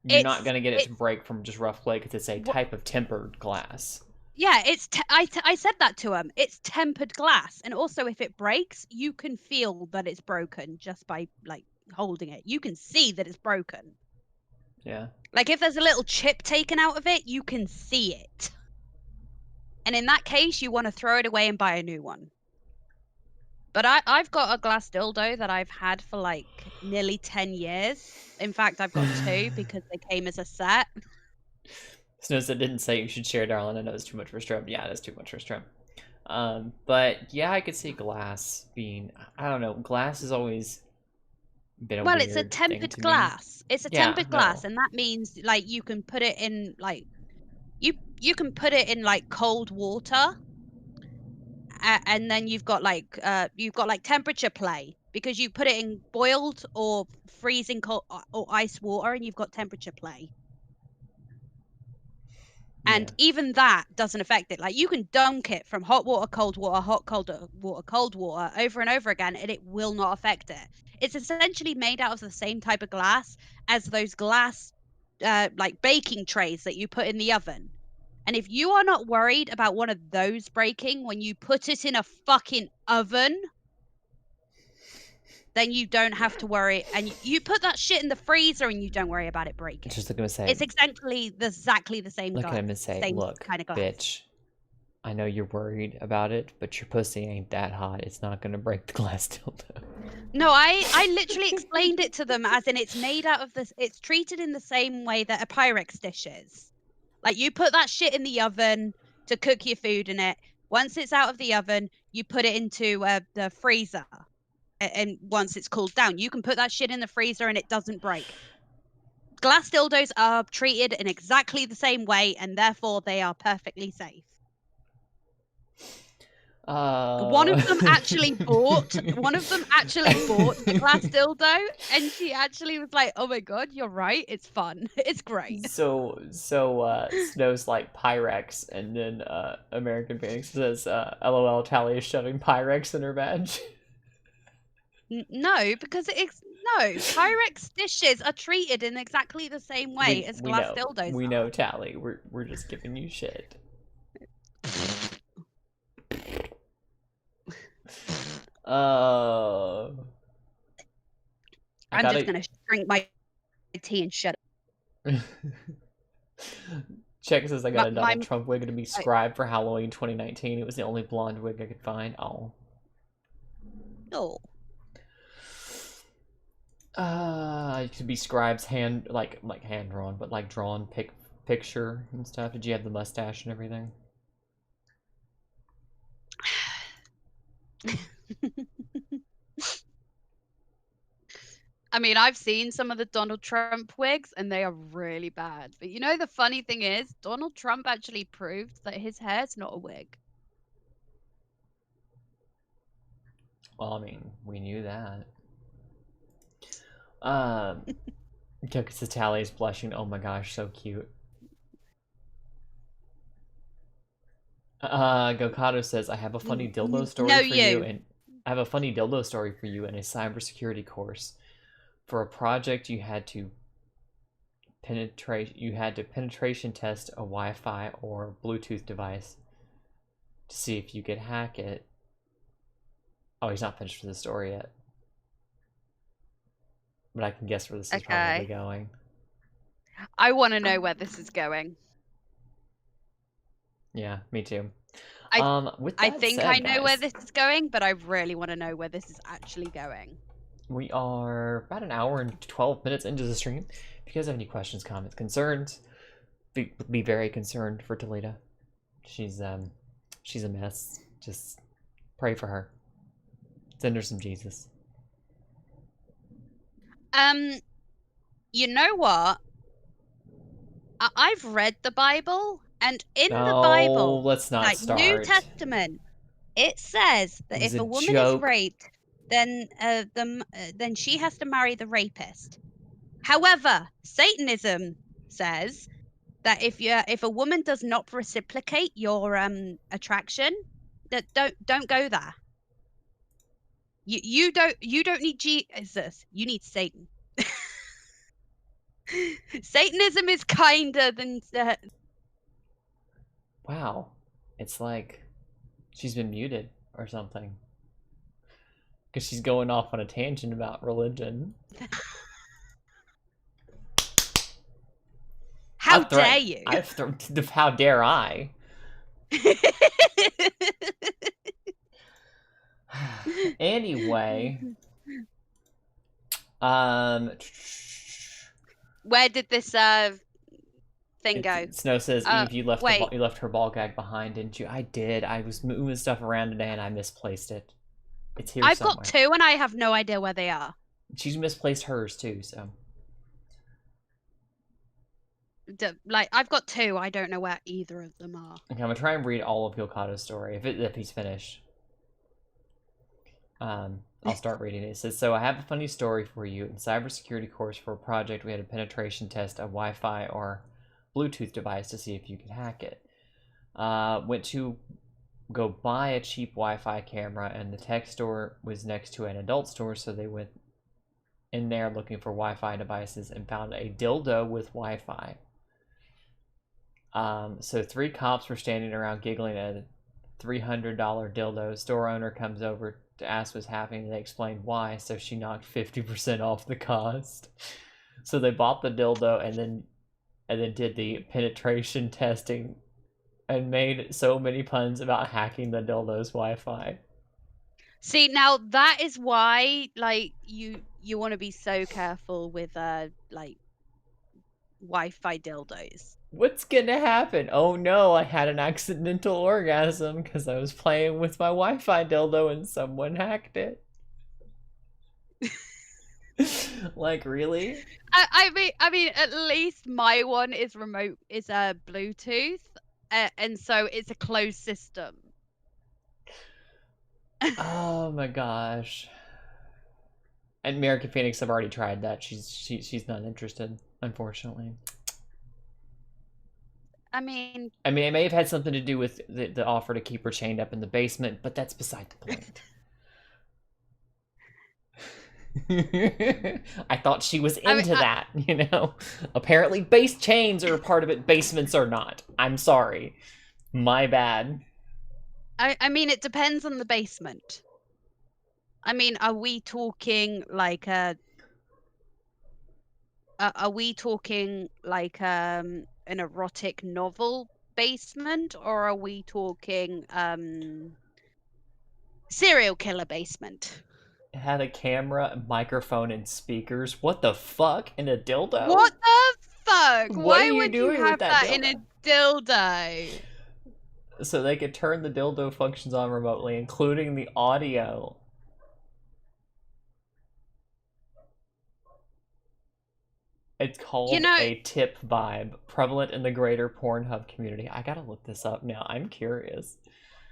going to get it to break from just rough play because it's a type of tempered glass. Yeah, I said that to him. It's tempered glass. And also if it breaks, you can feel that it's broken just by like holding it. You can see that it's broken. Yeah. Like if there's a little chip taken out of it, you can see it. And in that case, you want to throw it away and buy a new one. But I've got a glass dildo that I've had for like nearly 10 years. In fact, I've got 2 because they came as a set. Snows that didn't say you should share, darling. I know it's too much for Strum. Yeah, it is too much for Strum. But yeah, I could see glass being, I don't know, glass has always been a weird it's a tempered thing to glass. me. It's a tempered glass, and that means like you can put it in like you can put it in like cold water, and then you've got like temperature play because you put it in boiled or freezing cold or ice water, and you've got temperature play. And even that doesn't affect it. Like you can dunk it from hot water, cold water, hot, cold water, cold water over and over again, and it will not affect it. It's essentially made out of the same type of glass as those glass like baking trays that you put in the oven. And if you are not worried about one of those breaking when you put it in a fucking oven, then you don't have to worry. And you put that shit in the freezer and you don't worry about it breaking. Just look at him and say, it's exactly the same look at him and say, look, kind of bitch, I know you're worried about it, but your pussy ain't that hot. It's not going to break the glass dildo. No, I literally explained it to them as in it's made out of this. It's treated in the same way that a Pyrex dish is. Like you put that shit in the oven to cook your food in it. Once it's out of the oven, you put it into the freezer. And once it's cooled down, you can put that shit in the freezer and it doesn't break. Glass dildos are treated in exactly the same way, and therefore they are perfectly safe. One of them actually bought the glass dildo, and she actually was like, "Oh my god, you're right. It's fun. It's great." So Snow's like Pyrex, and then American Phoenix says, "LOL, Tally is shoving Pyrex in her bag." No, because Pyrex dishes are treated in exactly the same way as glass dildos. We know, Tally. We're just giving you shit. I'm just gonna drink my tea and shut up. Check says I got a Donald Trump wig to be scribed for Halloween 2019. It was the only blonde wig I could find. Oh. No. It could be Scribe's hand, like hand drawn, but like drawn picture and stuff. Did you have the mustache and everything? I mean, I've seen some of the Donald Trump wigs, and they are really bad. But you know, the funny thing is, Donald Trump actually proved that his hair's not a wig. Well, I mean, we knew that. Because Tally is blushing. Oh my gosh, so cute. Gokado says, I have a funny dildo story for you, and I have a funny dildo story for you in a cybersecurity course. For a project, you had to penetration test a Wi-Fi or Bluetooth device to see if you could hack it. Oh, he's not finished with the story yet. But I can guess where this is probably going. I want to know where this is going. Yeah, me too. I think I know where this is going, but I really want to know where this is actually going. We are about an hour and 12 minutes into the stream. If you guys have any questions, comments, concerns, be very concerned for Toledo. She's a mess. Just pray for her. Send her some Jesus. You know what? I've read the Bible, and in the Bible, let's not start. New Testament, it says that if a woman is raped, then she has to marry the rapist. However, Satanism says that if a woman does not reciprocate your attraction, that don't go there. You don't need Jesus. You need Satan. Satanism is kinder than. Wow, it's like she's been muted or something. Because she's going off on a tangent about religion. How dare you? How dare I? Anyway, where did this thing go? Snow says, Eve, you left her ball gag behind, didn't you? I did. I was moving stuff around today and I misplaced it. It's here I've somewhere. got two and I have no idea where they are. She's misplaced hers too, so. Like, I've got two. I don't know where either of them are. Okay, I'm gonna try and read all of Yokado's story if he's finished. I'll start reading it. It says, so I have a funny story for you. In cybersecurity course for a project, we had a penetration test a Wi-Fi or Bluetooth device to see if you could hack it. Went to go buy a cheap Wi-Fi camera, and the tech store was next to an adult store, so they went in there looking for Wi-Fi devices and found a dildo with Wi-Fi. So 3 cops were standing around giggling at a $300 dildo. Store owner comes over to ask what's happening, and they explained why, so she knocked 50% off the cost. So they bought the dildo and then did the penetration testing and made so many puns about hacking the dildo's Wi-Fi. See, now that is why, like, you want to be so careful with like Wi-Fi dildos. What's gonna happen? Oh no, I had an accidental orgasm because I was playing with my Wi-Fi dildo and someone hacked it. Like, really? I mean, at least my one is Bluetooth, and so it's a closed system. Oh my gosh. And American Phoenix, I've already tried that. She's not interested, unfortunately. I mean, it may have had something to do with the offer to keep her chained up in the basement, but that's beside the point. I thought she was into that, you know? Apparently base chains are a part of it, basements are not. I'm sorry. My bad. I mean, it depends on the basement. I mean, are we talking like an erotic novel basement, or are we talking serial killer basement? It had a camera, a microphone, and speakers. What the fuck? In a dildo? What the fuck? What Why are you would you doing with have that that in a dildo? dildo? So they could turn the dildo functions on remotely, including the audio. It's called a tip vibe, prevalent in the greater Pornhub community. I gotta look this up now. I'm curious.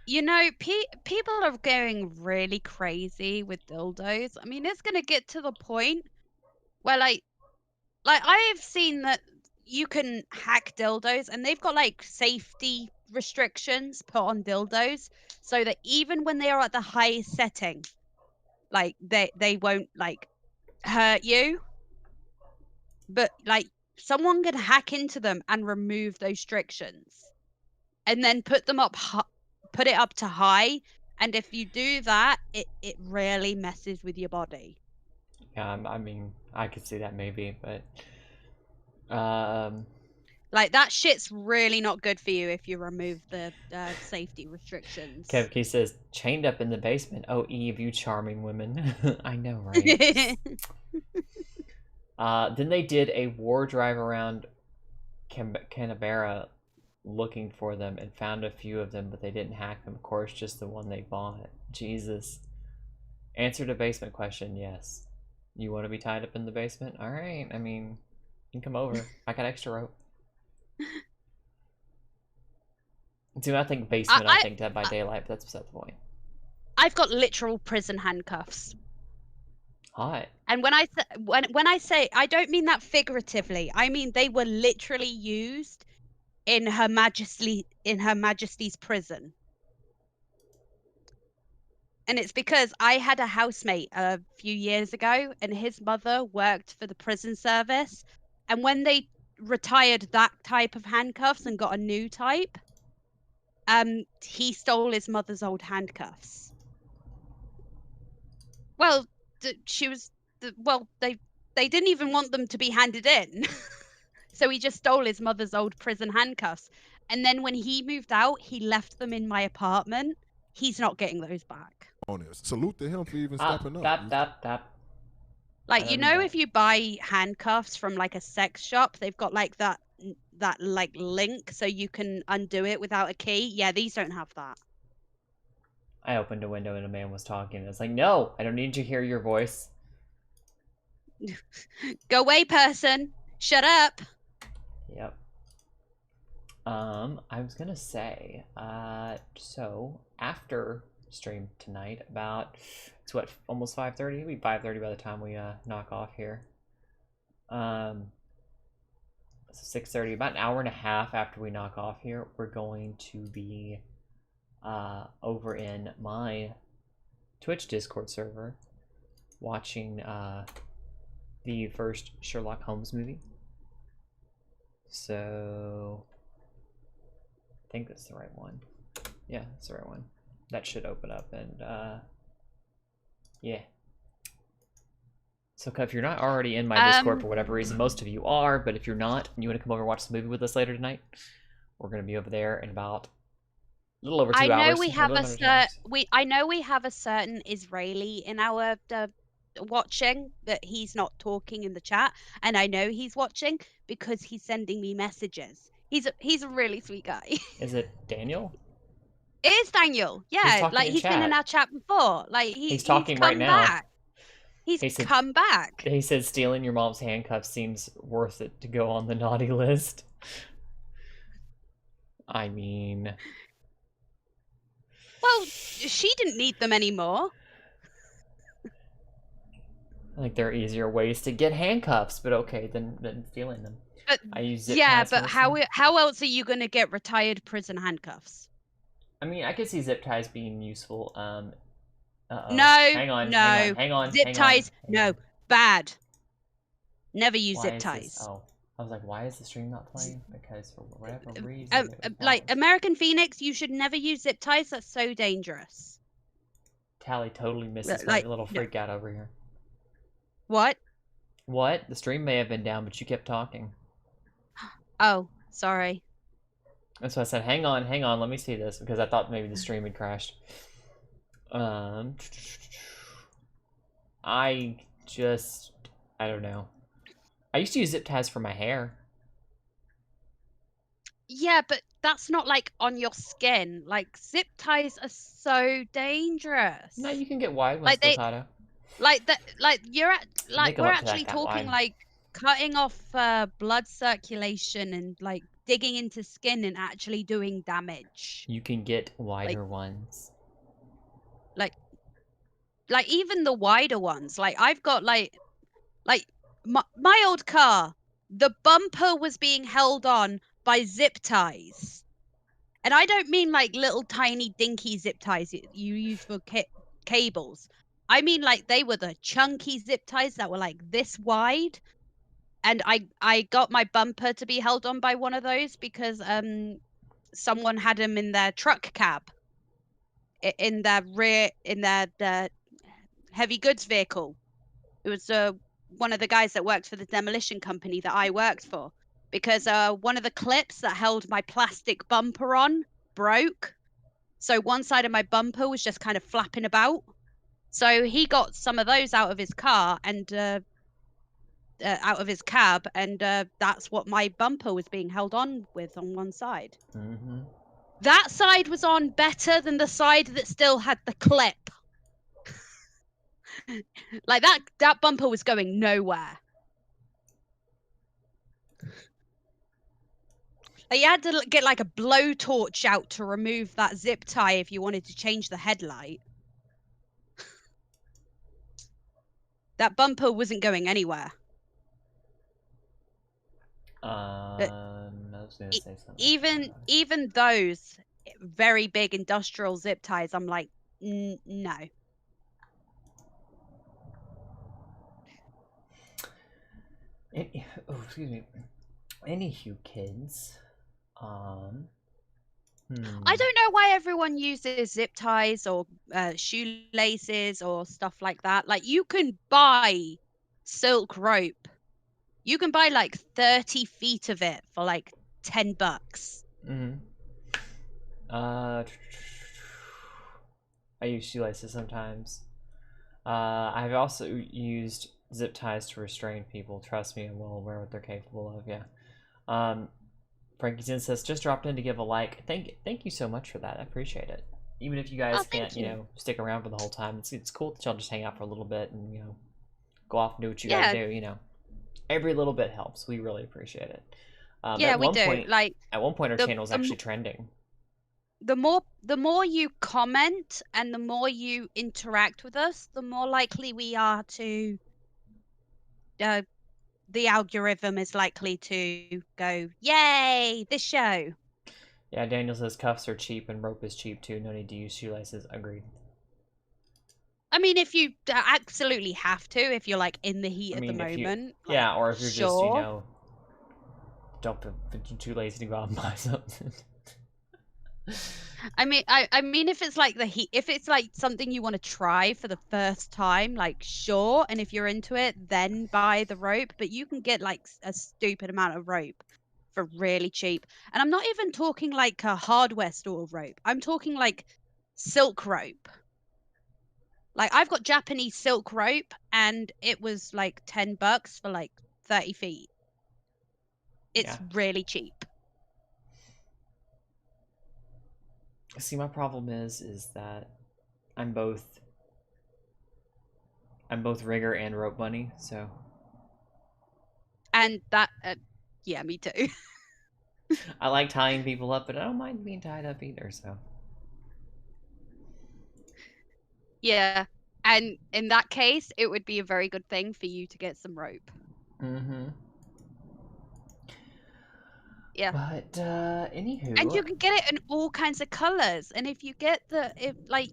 You know, people are going really crazy with dildos. I mean, it's gonna get to the point where, like I've seen that you can hack dildos, and they've got like safety restrictions put on dildos, so that even when they are at the highest setting, like they won't like hurt you. But like someone can hack into them and remove those restrictions, and then put it up to high. And if you do that, it really messes with your body. Yeah, I mean, I could see that maybe, but like that shit's really not good for you if you remove the safty restrictions. Kevkey says, chained up in the basement. Oh, Eve, you charming women. I know, right? Then they did a war drive around Canberra looking for them and found a few of them, but they didn't hack them. Of course, just the one they bought. Jesus. Answer to basement question, yes. You want to be tied up in the basement? All right. I mean, you can come over. I got extra rope. Do not think basement. I think Dead by Daylight, but that's beside the point. I've got literal prison handcuffs. Hot. And when I say, I don't mean that figuratively. I mean they were literally used in Her Majesty's prison. And it's because I had a housemate a few years ago, and his mother worked for the prison service. And when they retired that type of handcuffs and got a new type, he stole his mother's old handcuffs. Well, they didn't even want them to be handed in. So he just stole his mother's old prison handcuffs. And then when he moved out, he left them in my apartment. He's not getting those back. Salute to him for even stepping up. Like, you know, if you buy handcuffs from like a sex shop, they've got like that like link so you can undo it without a key. Yeah, these don't have that. I opened a window and a man was talking. It's like, no, I don't need to hear your voice. Go away, person. Shut up. Yep. I was gonna say, so after stream tonight, about, it's what, almost 5:30? It'll be 5:30 by the time we knock off here. So 6:30, about an hour and a half after we knock off here, we're going to be over in my Twitch Discord server watching the first Sherlock Holmes movie. So I think that's the right one. Yeah, that's the right one. That should open up, and yeah. So if you're not already in my Discord for whatever reason, most of you are, but if you're not and you want to come over and watch the movie with us later tonight, we're going to be over there in about a little over 2 hours. I know we have a certain Israeli in our watching, but he's not talking in the chat, and I know he's watching because he's sending me messages. He's a really sweet guy. Is it Daniel? It is Daniel. Yeah, he's been in our chat before. Like he's talking right now. Back. He's come back. He said stealing your mom's handcuffs seems worth it to go on the naughty list. I mean, Well, she didn't need them anymore. Like there are easier ways to get handcuffs, but okay, then stealing them. But I use zip yeah, ties but mostly. how else are you gonna get retired prison handcuffs? I mean, I could see zip ties being useful. Uh-oh. No, Hang on, no. hang on. Zip ties, no, bad. Never use Why zip is ties. this? Oh, I was like, why is the stream not playing? Because for whatever reason, it was like paused. American Phoenix, you should never use zip ties. That's so dangerous. Tally totally misses Like, my little freak out over here. What? What? The stream may have been down, but you kept talking. Oh, sorry. That's why I said, hang on, let me see this, because I thought maybe the stream had crashed. I don't know. I used to use zip ties for my hair. Yeah, but that's not like on your skin. Like zip ties are so dangerous. No, you can get wide ones, Staccato. Like that. Like you're at. Like we're actually that talking wide. like cutting off blood circulation and like digging into skin and actually doing damage. You can get wider ones. Like even the wider ones. Like I've got like my old car. The bumper was being held on by zip ties. And I don't mean like little tiny dinky zip ties you use for cables. I mean like they were the chunky zip ties that were like this wide. And I got my bumper to be held on by one of those because someone had them in their truck cab, in their rear, in their heavy goods vehicle. It was one of the guys that worked for the demolition company that I worked for, because one of the clips that held my plastic bumper on broke. So one side of my bumper was just kind of flapping about. So he got some of those out of his car and out of his cab, and that's what my bumper was being held on with on one side. Mm-hmm. That side was on better than the side that still had the clip. Like that bumper was going nowhere. Like you had to get like a blowtorch out to remove that zip tie if you wanted to change the headlight. That bumper wasn't going anywhere. I was gonna say something. Even those very big industrial zip ties, I'm like, no. Excuse me. Anywho, kids. I don't know why everyone uses zip ties or shoelaces or stuff like that. Like you can buy silk rope. You can buy like 30 feet of it for like $10. Mm-hmm. I use shoelaces sometimes. I've also used zip ties to restrain people. Trust me, I'm well aware what they're capable of. Yeah. Frankie Zin says, just dropped in to give a like. Thank you so much for that. I appreciate it. Even if you guys can't, you know, stick around for the whole time, it's cool that y'all just hang out for a little bit and, you know, go off and do what you gotta do, you know. Every little bit helps. We really appreciate it. Yeah, we do. Like at one point our channel was actually trending. The more you comment and the more you interact with us, the more likely we are to the algorithm is likely to go, yay, this show. Yeah, Daniel says cuffs are cheap and rope is cheap too. No need to use shoelaces. Agreed. I mean, if you absolutely have to, if you're like in the heat of the moment. Yeah, or if you're just, you know, too lazy to go out and buy something. I mean, if it's like if it's like something you want to try for the first time, like sure, and if you're into it, then buy the rope. But you can get like a stupid amount of rope for really cheap, and I'm not even talking like a hardware store rope. I'm talking like silk rope. Like I've got Japanese silk rope, and it was like $10 for like 30 feet. It's really cheap. See, my problem is that I'm both rigger and rope bunny, so. And that, yeah, me too. I like tying people up, but I don't mind being tied up either, so. Yeah. And in that case, it would be a very good thing for you to get some rope. Mm-hmm. Yeah. But anywho, and you can get it in all kinds of colors. And if you get like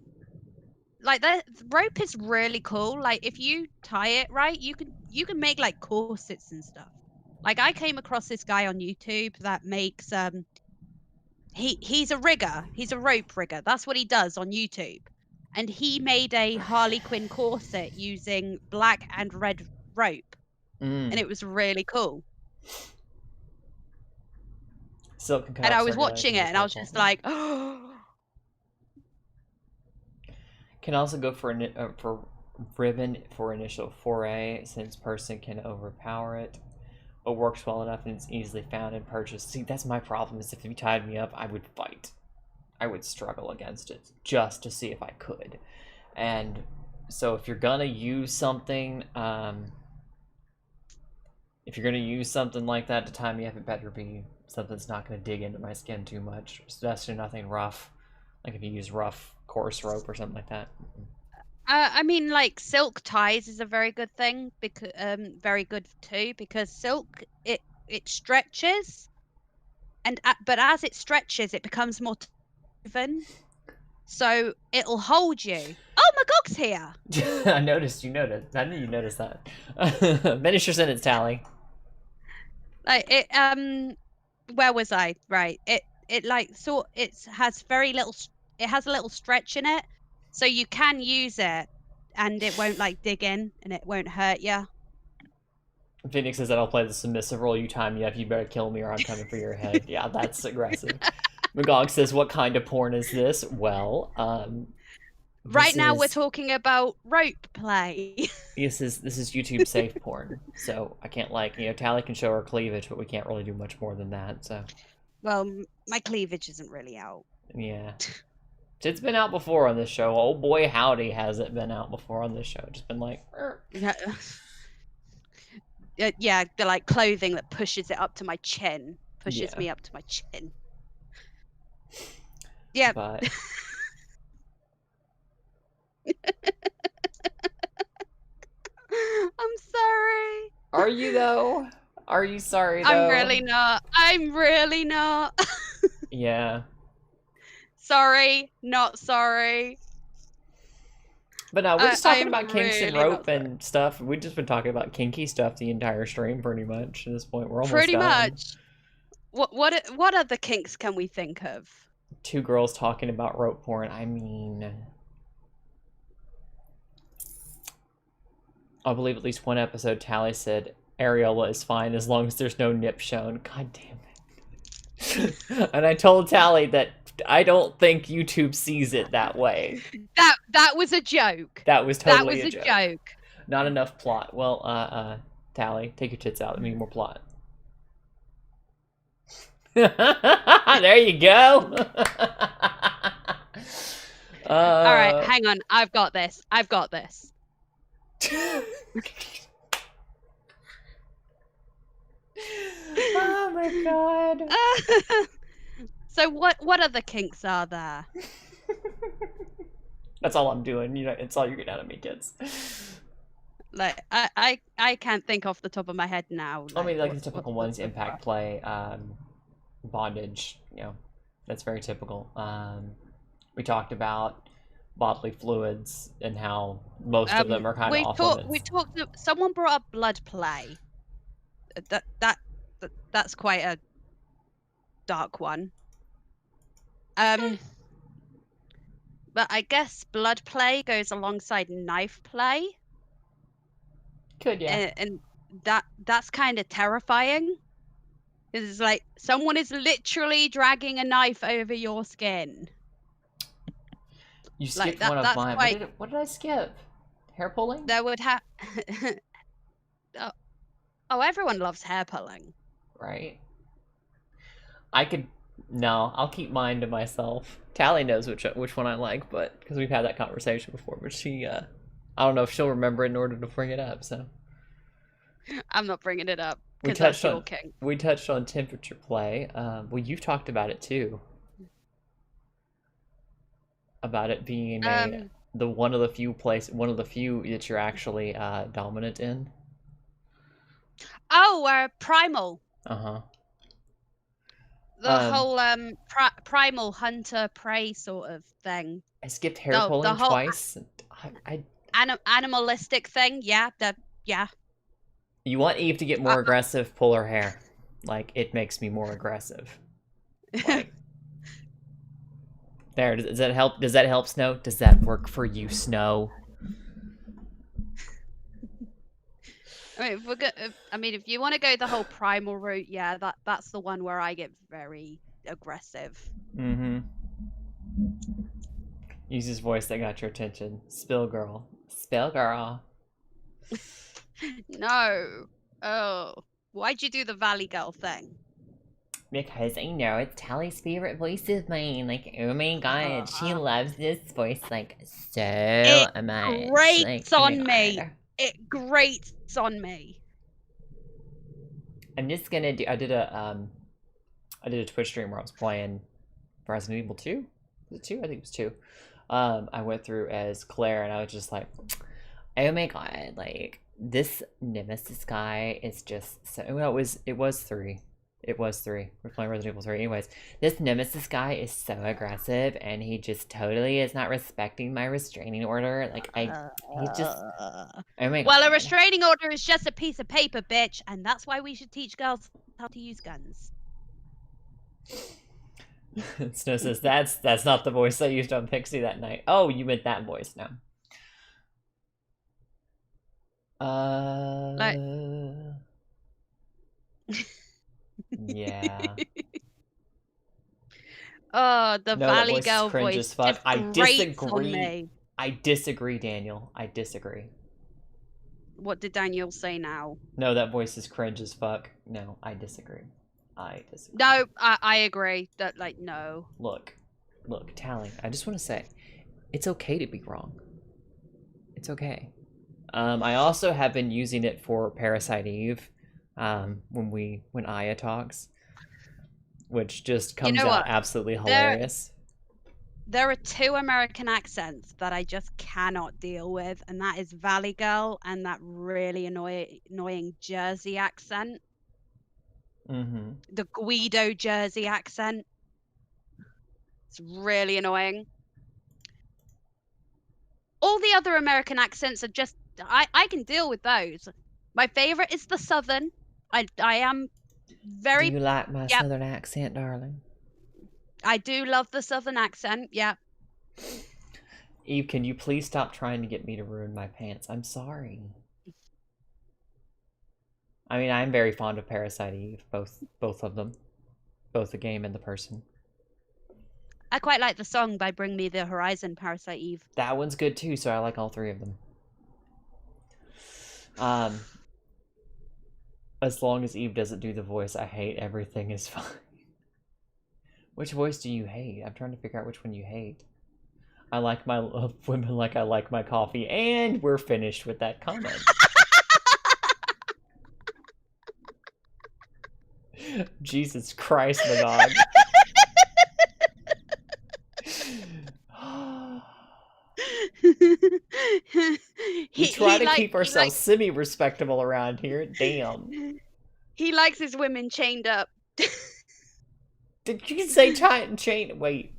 the rope is really cool. Like if you tie it right, you can make like corsets and stuff. Like I came across this guy on YouTube that makes he's a rigger. He's a rope rigger. That's what he does on YouTube. And he made a Harley Quinn corset using black and red rope. And it was really cool. Silk and I was watching it and I was just like, oh. Can also go for ribbon for initial foray, since person can overpower it. It works well enough and it's easily found and purchased. See, that's my problem, is if you tied me up, I would fight. I would struggle against it just to see if I could. And so if you're gonna use something, like that to tie me up, it better be something that's not gonna dig into my skin too much. Especially nothing rough. Like if you use rough, coarse rope or something like that. I mean, like silk ties is a very good thing, because very good too, because silk it stretches, and but as it stretches, it becomes more woven, so it'll hold you. Oh, Magog's here. I noticed. You noticed. I knew you noticed that. Finish your sentence, Tally. Like it. Where was I? Right. It like sort. It has very little. It has a little stretch in it. So you can use it, and it won't like dig in, and it won't hurt you. Phoenix says that I'll play the submissive role. You tie me up, you better kill me or I'm coming for your head. Yeah, that's aggressive. Magog says, what kind of porn is this? Well, right now we're talking about rope play. This is YouTube safe porn. So I can't, like, Tally can show her cleavage, but we can't really do much more than that, so. Well, my cleavage isn't really out. Yeah. It's been out before on this show. Oh boy, howdy, has it been out before on this show. Just been like, yeah, the like clothing that pushes it up to my chin, pushes me up to my chin. Yeah. But I'm sorry. Are you though? Are you sorry though? I'm really not. I'm really not. Yeah. Sorry, not sorry. But no, we're just talking about kinks and rope and stuff. We've just been talking about kinky stuff the entire stream, pretty much. At this point, we're almost pretty done. much. What other kinks can we think of? Two girls talking about rope porn. I mean, I believe at least one episode, Tally said areola is fine as long as there's no nip shown. God damn it! And I told Tally that I don't think YouTube sees it that way. That was a joke. That was totally a joke. Not enough plot. Well, Tally, take your tits out. I need more plot. There you go. All right, hang on. I've got this. Oh my god. So what other kinks are there? That's all I'm doing. It's all you get out of me, kids. Like I can't think off the top of my head now. I mean, like the typical ones: impact play, bondage. That's very typical. We talked about bodily fluids and how most of them are kind of off limits. We talked. Someone brought up blood play. That's quite a dark one. But I guess blood play goes alongside knife play. Could, yeah. And that's kind of terrifying. It's like someone is literally dragging a knife over your skin. You skipped one of mine. What did I skip? Hair pulling? There would have. Oh, everyone loves hair pulling. Right. No, I'll keep mine to myself. Tally knows which one I like, but because we've had that conversation before. But she, I don't know if she'll remember it in order to bring it up. So I'm not bringing it up. We touched on temperature play. Well, you've talked about it too. About it being one of the few that you're actually dominant in. Oh, Primal. Uh-huh. The whole primal hunter prey sort of thing. I skipped hair pulling twice. Animalistic thing, yeah. Yeah. You want Eve to get more aggressive? Pull her hair. Like, it makes me more aggressive. Like, there. Does that help? Does that help, Snow? Does that work for you, Snow? I mean, if you want to go the whole primal route, yeah, that's the one where I get very aggressive. Mm-hmm. Use his voice that got your attention. Spill girl. Spill girl. No. Oh. Why'd you do the Valley Girl thing? Because I know it's Tally's favorite voice of mine. Like, oh my god, she loves this voice, like, so much. It grates on me. It grates on me. I'm just gonna do. I did a Twitch stream where I was playing Resident Evil 2. Was it 2? I think it was 2. I went through as Claire, and I was just like, oh my god, like, this Nemesis guy is just so. Well, it was 3. It was 3. We're playing Resident Evil 3. Anyways, this Nemesis guy is so aggressive, and he just totally is not respecting my restraining order. Like, he just... Oh my well, God. A restraining order is just a piece of paper, bitch, and that's why we should teach girls how to use guns. Snow says, that's not the voice I used on Pixie that night. Oh, you meant that voice now. Yeah. Oh, the Valley Girl cringe voice. As fuck. I disagree. I disagree, Daniel. I disagree. What did Daniel say now? No, that voice is cringe as fuck. No, I disagree. No, I agree. That, like, no. Look, Tally, I just want to say, it's okay to be wrong. It's okay. I also have been using it for Parasite Eve, when Aya talks, which just comes out absolutely hilarious. There are 2 American accents that I just cannot deal with, and that is Valley Girl and that really annoying Jersey accent. Mm-hmm. The Guido Jersey accent. It's really annoying. All the other American accents are just... I can deal with those. My favorite is the Southern. I am very... Do you like my Southern accent, darling? I do love the Southern accent, yeah. Eve, can you please stop trying to get me to ruin my pants? I'm sorry. I mean, I'm very fond of Parasite Eve, both of them. Both the game and the person. I quite like the song by Bring Me the Horizon, Parasite Eve. That one's good too, so I like all 3 of them. As long as Eve doesn't do the voice I hate, everything is fine. Which voice do you hate? I'm trying to figure out which one you hate. I like my women like I like my coffee, and we're finished with that comment. Jesus Christ, my dog. We try to keep ourselves semi-respectable around here. Damn. He likes his women chained up. Did you say chain? Wait.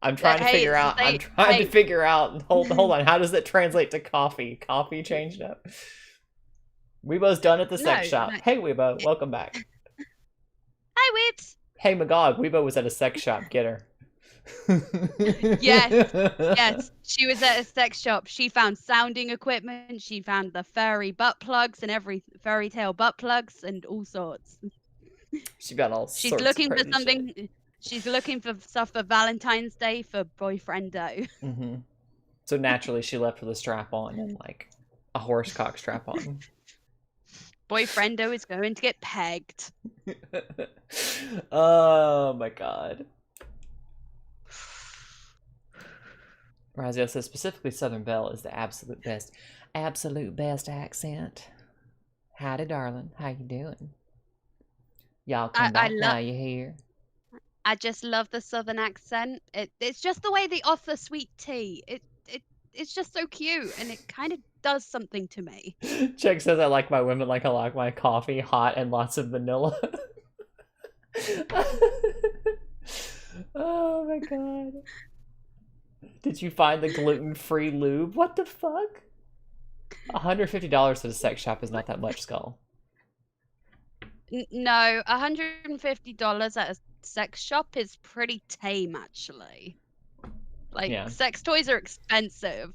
I'm trying to figure out. I'm trying to figure out. Hold on. How does it translate to coffee? Coffee changed up. Weebo's done at the sex shop. No. Hey, Weebo. Welcome back. Hi, Weebs. Hey, Magog. Weebo was at a sex shop. Get her. Yes. She was at a sex shop. She found sounding equipment. She found the furry butt plugs and every fairy tale butt plugs and all sorts. She got all She's sorts looking of for something. Shit. She's looking for stuff for Valentine's Day for boyfriendo. Mm-hmm. So naturally, she left with a strap on and like a horse cock strap on. Boyfriendo is going to get pegged. Oh my god. Razia says specifically Southern Belle is the absolute best accent. Howdy, darling. How you doing? Y'all come back now. You here? I just love the southern accent. It's just the way they offer sweet tea. It's just so cute, and it kind of does something to me. Chuck says I like my women like I like my coffee hot and lots of vanilla. Oh my god. Did you find the gluten-free lube? What the fuck? $150 at a sex shop is not that much, Skull. No, $150 at a sex shop is pretty tame, actually. Like, Yeah. sex toys are expensive.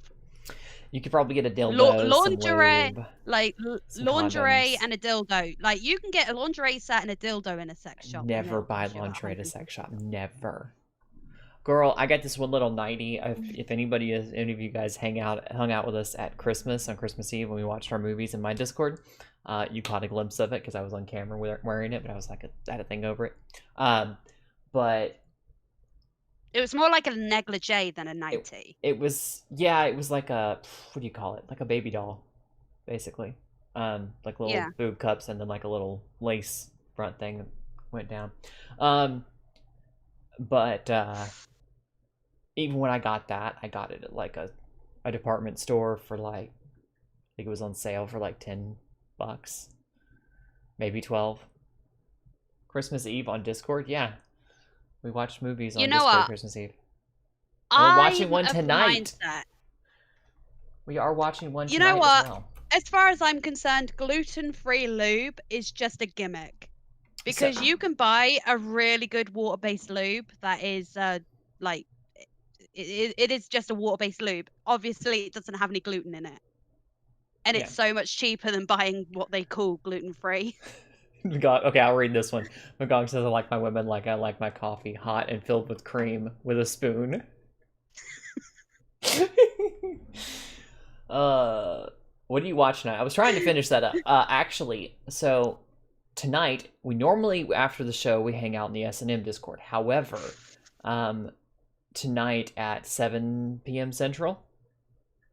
You could probably get a dildo, lingerie, some lube, like some lingerie condoms. and a dildo. Like, you can get a lingerie set and a dildo in a sex shop. Never buy lingerie at a sex shop. Never. Girl, I got this one little nightie. If any of you guys hung out with us at Christmas on Christmas Eve when we watched our movies in my Discord, you caught a glimpse of it because I was on camera wearing it, but I was like, I had a thing over it. But it was more like a negligee than a nightie. It was like a, what do you call it? Like a baby doll, basically. Like little boob cups and then like a little lace front thing that went down. But even when I got that, I got it at like a department store for like, I think it was on sale for like $10, maybe 12. Christmas Eve on Discord, yeah. We watched movies on Discord Christmas Eve. And we're watching one tonight. We are watching one tonight as well. As far as I'm concerned, gluten-free lube is just a gimmick. Because you can buy a really good water-based lube that is like it is just a water-based lube. Obviously, it doesn't have any gluten in it, and it's so much cheaper than buying what they call gluten-free. God, okay, I'll read this one. McGong says, "I like my women like I like my coffee, hot and filled with cream with a spoon." What do you watch tonight? I was trying to finish that up. Actually, so tonight we normally after the show we hang out in the S&M Discord. However, tonight at 7 p.m. Central,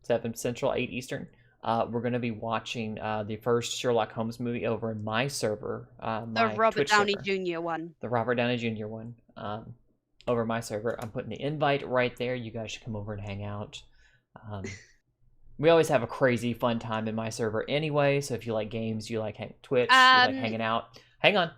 7 Central, 8 Eastern, we're going to be watching the first Sherlock Holmes movie over in my server. The Robert Downey Jr. one. The Robert Downey Jr. one. Over my server. I'm putting the invite right there. You guys should come over and hang out. We always have a crazy fun time in my server anyway, so if you like games, you like Twitch, you like hanging out. Hang on.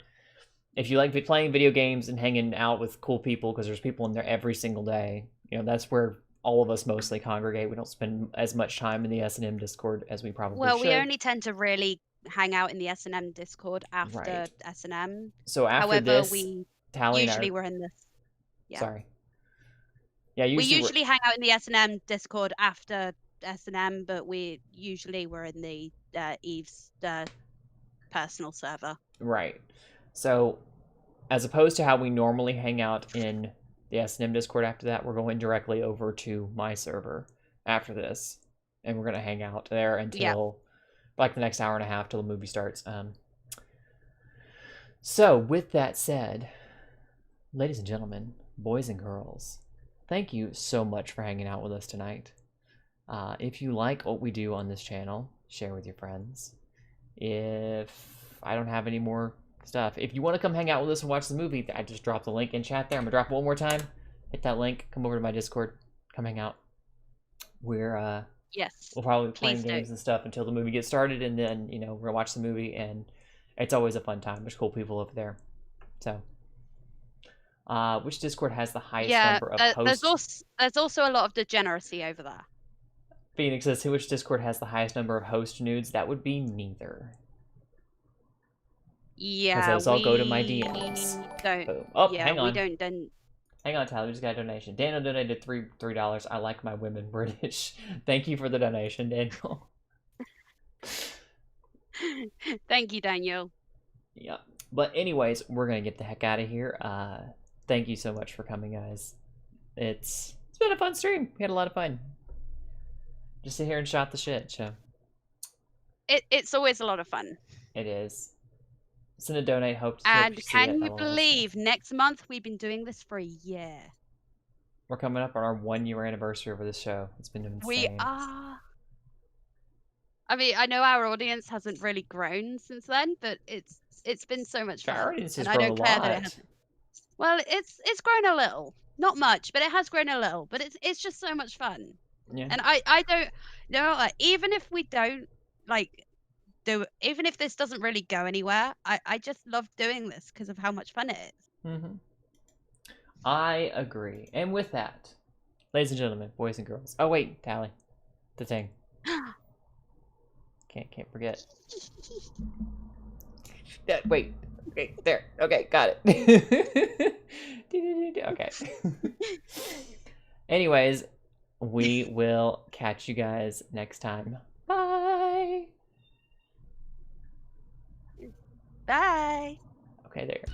If you like playing video games and hanging out with cool people, because there's people in there every single day, you know, that's where all of us mostly congregate. We don't spend as much time in the S&M Discord as we probably should. Well, we only tend to really hang out in the S&M Discord after S&M. So after However, this, we Tally usually we're in this. Yeah. Sorry. Yeah, we usually hang out in the S&M Discord after S&M, but we're in the Eve's personal server. Right. So, as opposed to how we normally hang out in the S&M Discord after that, we're going directly over to my server after this, and we're going to hang out there until like the next hour and a half till the movie starts. So, with that said, ladies and gentlemen, boys and girls, thank you so much for hanging out with us tonight. If you like what we do on this channel, share with your friends. If I don't have any more stuff, if you want to come hang out with us and watch the movie, I just dropped the link in chat there. I'm gonna drop it one more time. Hit that link, come over to my Discord, come hang out. We're we'll probably be playing games and stuff until the movie gets started, and then we're gonna watch the movie, and it's always a fun time. There's cool people over there. So which Discord has the highest number of hosts? There's also a lot of degeneracy over there. Phoenix says, which Discord has the highest number of host nudes? That would be neither. Yeah, because those all go to my DMs. Hang on. We don't. Hang on, Tyler. We just got a donation. Daniel donated $3. I like my women British. Thank you for the donation, Daniel. Thank you, Daniel. Yeah. But anyways, we're gonna get the heck out of here. Thank you so much for coming, guys. It's been a fun stream. We had a lot of fun. Just sit here and shot the shit, so. It's always a lot of fun. It is. Send a donate. Hope to And can you believe next month we've been doing this for a year? We're coming up on our 1-year anniversary over this show. It's been insane. We are. I mean, I know our audience hasn't really grown since then, but it's been so much fun. Our audience has grown a lot. Well, it's grown a little, not much, but it has grown a little. But it's just so much fun. Yeah. And I don't, even if we don't like even if this doesn't really go anywhere, I just love doing this because of how much fun it is. I agree. And with that, ladies and gentlemen, boys and girls. Oh wait, Tally, the thing. Can't forget. Wait. Okay, there. Okay, got it. Okay. Anyways, we will catch you guys next time. Bye. Bye. Okay, there.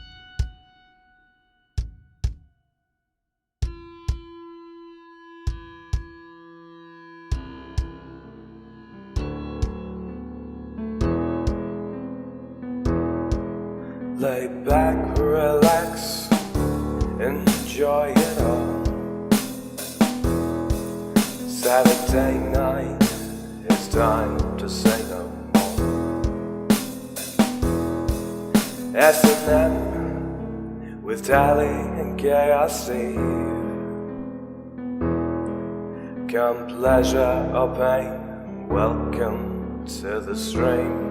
Lay back, relax, enjoy it all. Saturday night, it's time to say no more. S&M with Tally and KRC. Come pleasure or pain, welcome to the stream.